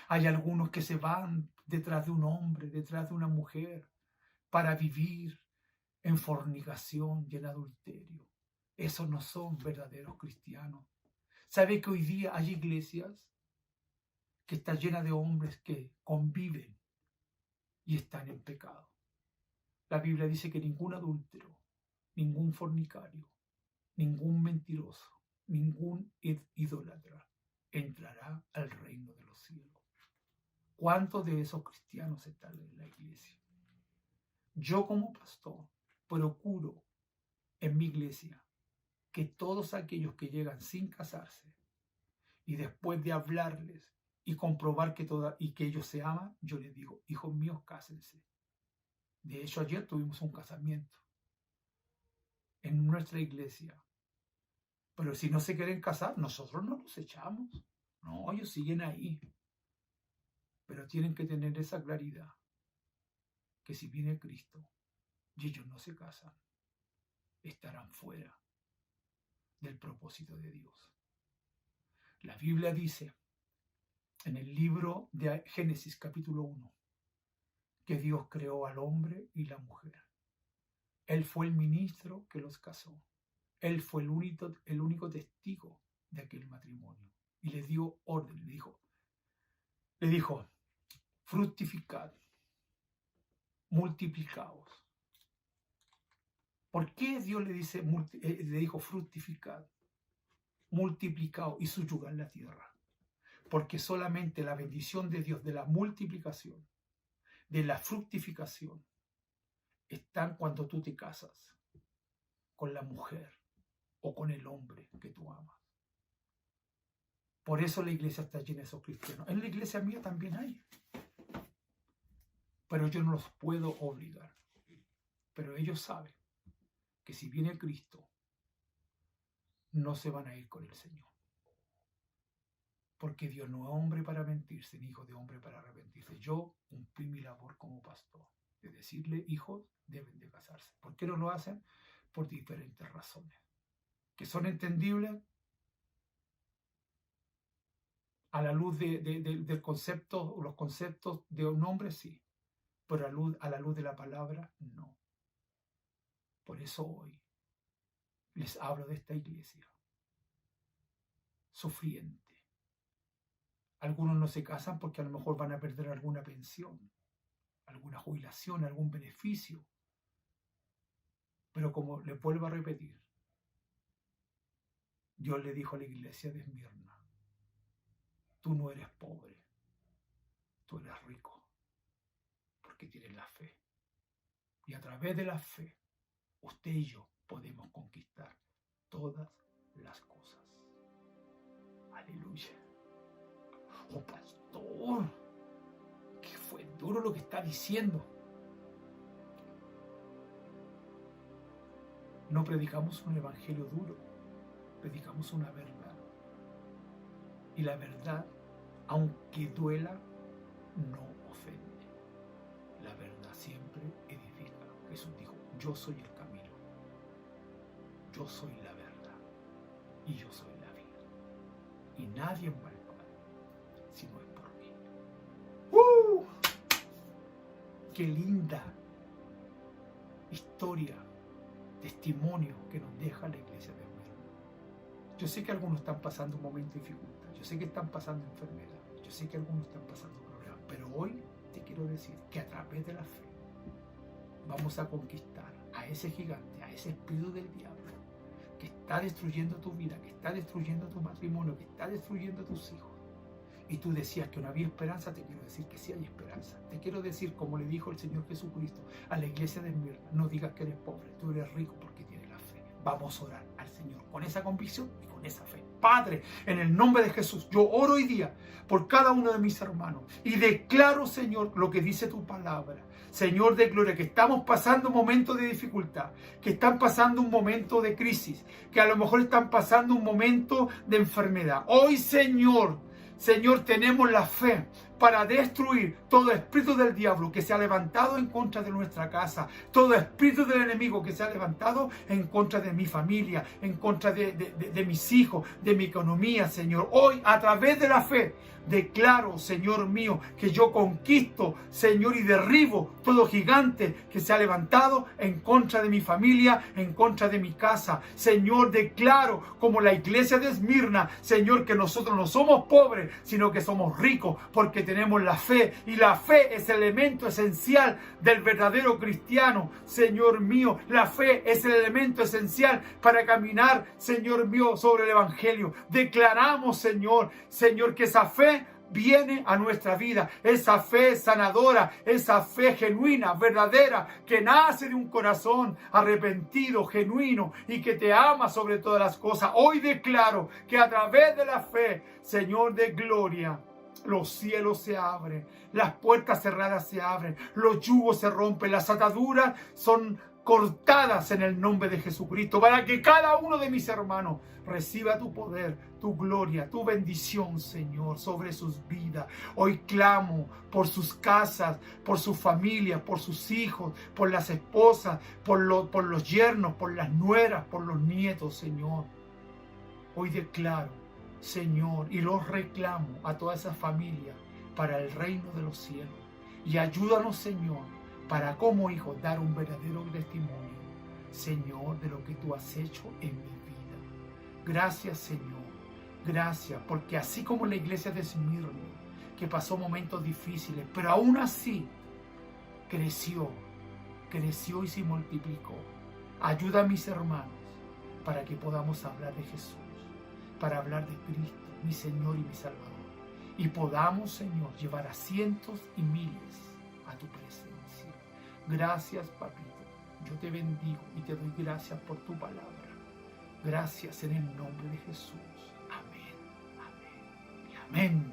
Hay algunos que se van detrás de un hombre, detrás de una mujer, para vivir en fornicación y en adulterio. Esos no son verdaderos cristianos. ¿Sabe que hoy día hay iglesias que están llenas de hombres que conviven y están en pecado? La Biblia dice que ningún adúltero, ningún fornicario, ningún mentiroso, ningún idólatra entrará al reino de los cielos. ¿Cuántos de esos cristianos están en la iglesia? Yo como pastor procuro en mi iglesia que todos aquellos que llegan sin casarse y después de hablarles y comprobar que ellos se aman, yo les digo, hijos míos, cásense. De hecho, ayer tuvimos un casamiento en nuestra iglesia. Pero si no se quieren casar, nosotros no los echamos. No, ellos siguen ahí. Pero tienen que tener esa claridad, que si viene Cristo y ellos no se casan, estarán fuera del propósito de Dios. La Biblia dice en el libro de Génesis capítulo 1, que Dios creó al hombre y la mujer. Él fue el ministro que los casó. Él fue el único testigo de aquel matrimonio. Y le dio orden, le dijo, fructificad, multiplicaos. ¿Por qué Dios le dijo fructificad, multiplicaos y subyugad la tierra? Porque solamente la bendición de Dios, de la multiplicación, de la fructificación, están cuando tú te casas con la mujer o con el hombre que tú amas. Por eso la iglesia está llena de esos cristianos. En la iglesia mía también hay. Pero yo no los puedo obligar. Pero ellos saben que si viene Cristo, no se van a ir con el Señor. Porque Dios no es hombre para mentirse, ni hijo de hombre para arrepentirse. Yo cumplí mi labor como pastor, de decirle, hijos, deben de casarse. ¿Por qué no lo hacen? Por diferentes razones, que son entendibles a la luz del concepto, los conceptos de un hombre, sí, pero a la luz de la palabra, no. Por eso hoy les hablo de esta iglesia sufriente. Algunos no se casan porque a lo mejor van a perder alguna pensión, alguna jubilación, algún beneficio. Pero como les vuelvo a repetir, Dios le dijo a la iglesia de Esmirna, tú no eres pobre, tú eres rico, porque tienes la fe. Y a través de la fe, usted y yo podemos conquistar todas las cosas. Aleluya. Oh, pastor, que fue duro lo que está diciendo. No predicamos un evangelio duro, predicamos una verdad. Y la verdad, aunque duela, no ofende. La verdad siempre edifica. Jesús dijo, yo soy el camino, yo soy la verdad y yo soy la vida. Y nadie va al Padre si no es por mí. ¡Qué linda historia, testimonio que nos deja la iglesia de Esmirna! Yo sé que algunos están pasando un momento de dificultad, yo sé que están pasando enfermedad, yo sé que algunos están pasando problemas, pero hoy te quiero decir que a través de la fe vamos a conquistar a ese gigante, a ese espíritu del diablo que está destruyendo tu vida, que está destruyendo tu matrimonio, que está destruyendo a tus hijos. Y tú decías que no había esperanza, te quiero decir que sí hay esperanza. Te quiero decir, como le dijo el Señor Jesucristo a la iglesia de Esmirna, no digas que eres pobre, tú eres rico porque tienes la fe. Vamos a orar al Señor con esa convicción y con esa fe. Padre, en el nombre de Jesús, yo oro hoy día por cada uno de mis hermanos y declaro, Señor, lo que dice tu palabra. Señor de gloria, que estamos pasando un momento de dificultad, que están pasando un momento de crisis, que a lo mejor están pasando un momento de enfermedad. Hoy, Señor, tenemos la fe para destruir todo espíritu del diablo que se ha levantado en contra de nuestra casa, todo espíritu del enemigo que se ha levantado en contra de mi familia, en contra de mis hijos, de mi economía, Señor. Hoy, a través de la fe, declaro, Señor mío, que yo conquisto, Señor, y derribo todo gigante que se ha levantado en contra de mi familia, en contra de mi casa. Señor, declaro como la iglesia de Esmirna, Señor, que nosotros no somos pobres, sino que somos ricos, porque tenemos la fe, y la fe es el elemento esencial del verdadero cristiano. Señor mío, la fe es el elemento esencial para caminar, Señor mío, sobre el evangelio. Declaramos, Señor, que esa fe viene a nuestra vida, esa fe sanadora, esa fe genuina, verdadera, que nace de un corazón arrepentido, genuino y que te ama sobre todas las cosas. Hoy declaro que a través de la fe, Señor de gloria, los cielos se abren, las puertas cerradas se abren, los yugos se rompen, las ataduras son cortadas en el nombre de Jesucristo, para que cada uno de mis hermanos reciba tu poder, tu gloria, tu bendición, Señor, sobre sus vidas. Hoy clamo por sus casas, por sus familias, por sus hijos, por las esposas, por los yernos, por las nueras, por los nietos, Señor. Hoy declaro, Señor, y los reclamo a toda esa familia para el reino de los cielos. Y ayúdanos, Señor, para como hijos dar un verdadero testimonio, Señor, de lo que tú has hecho en mi vida. Gracias, Señor. Gracias, porque así como la iglesia de Esmirna, que pasó momentos difíciles, pero aún así creció y se multiplicó. Ayuda a mis hermanos para que podamos hablar de Jesús, para hablar de Cristo, mi Señor y mi Salvador. Y podamos, Señor, llevar a cientos y miles a tu presencia. Gracias, papito. Yo te bendigo y te doy gracias por tu palabra. Gracias en el nombre de Jesús. Amén, amén y amén.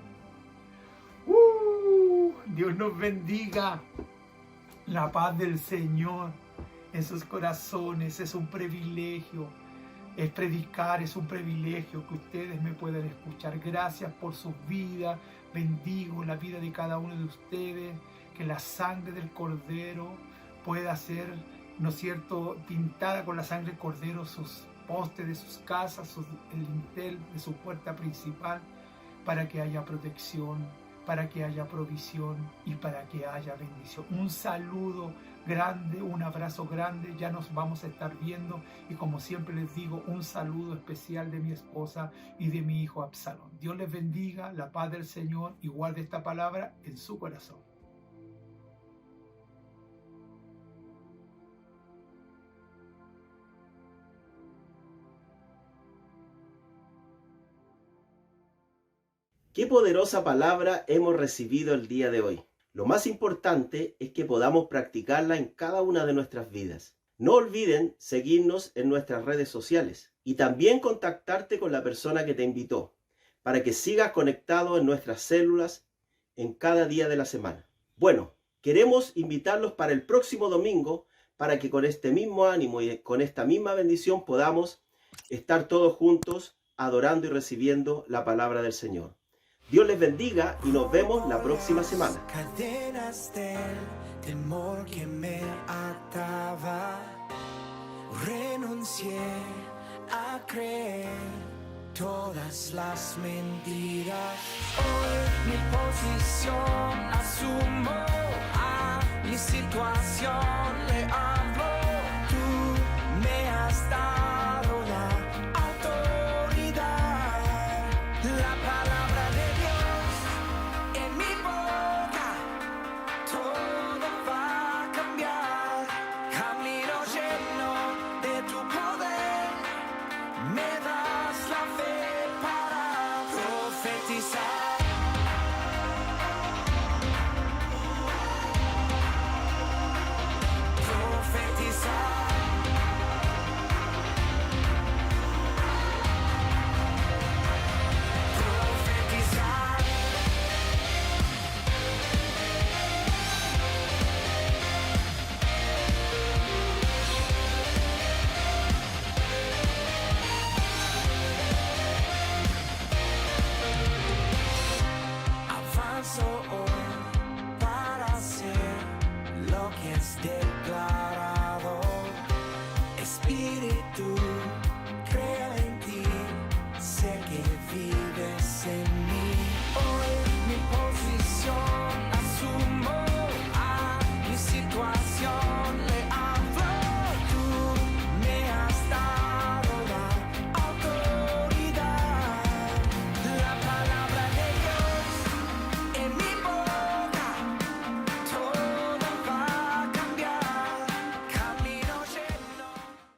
Dios nos bendiga. La paz del Señor en sus corazones es un privilegio. Es predicar, es un privilegio que ustedes me puedan escuchar. Gracias por su vida. Bendigo la vida de cada uno de ustedes. Que la sangre del Cordero pueda ser, ¿no es cierto?, pintada con la sangre del Cordero sus postes de sus casas, el lintel de su puerta principal, para que haya protección, para que haya provisión y para que haya bendición. Un saludo grande, un abrazo grande. Ya nos vamos a estar viendo y como siempre les digo, un saludo especial de mi esposa y de mi hijo Absalón. Dios les bendiga, la paz del Señor, y guarde esta palabra en su corazón. Qué poderosa palabra hemos recibido el día de hoy. Lo más importante es que podamos practicarla en cada una de nuestras vidas. No olviden seguirnos en nuestras redes sociales y también contactarte con la persona que te invitó para que sigas conectado en nuestras células en cada día de la semana. Bueno, queremos invitarlos para el próximo domingo para que con este mismo ánimo y con esta misma bendición podamos estar todos juntos adorando y recibiendo la palabra del Señor. Dios les bendiga y nos vemos la próxima semana. Cadenas del temor que me ataba, renuncié a creer todas las mentiras. Hoy mi posición asumo, a mi situación le hablo. Tú me has dado la autoridad, la palabra de Dios en mi boca, todo va a cambiar. Camino lleno de tu poder, me das la fe para profetizar. Profetizar. Profetizar. Avanzo hoy para hacer lo que es declarado. Espíritu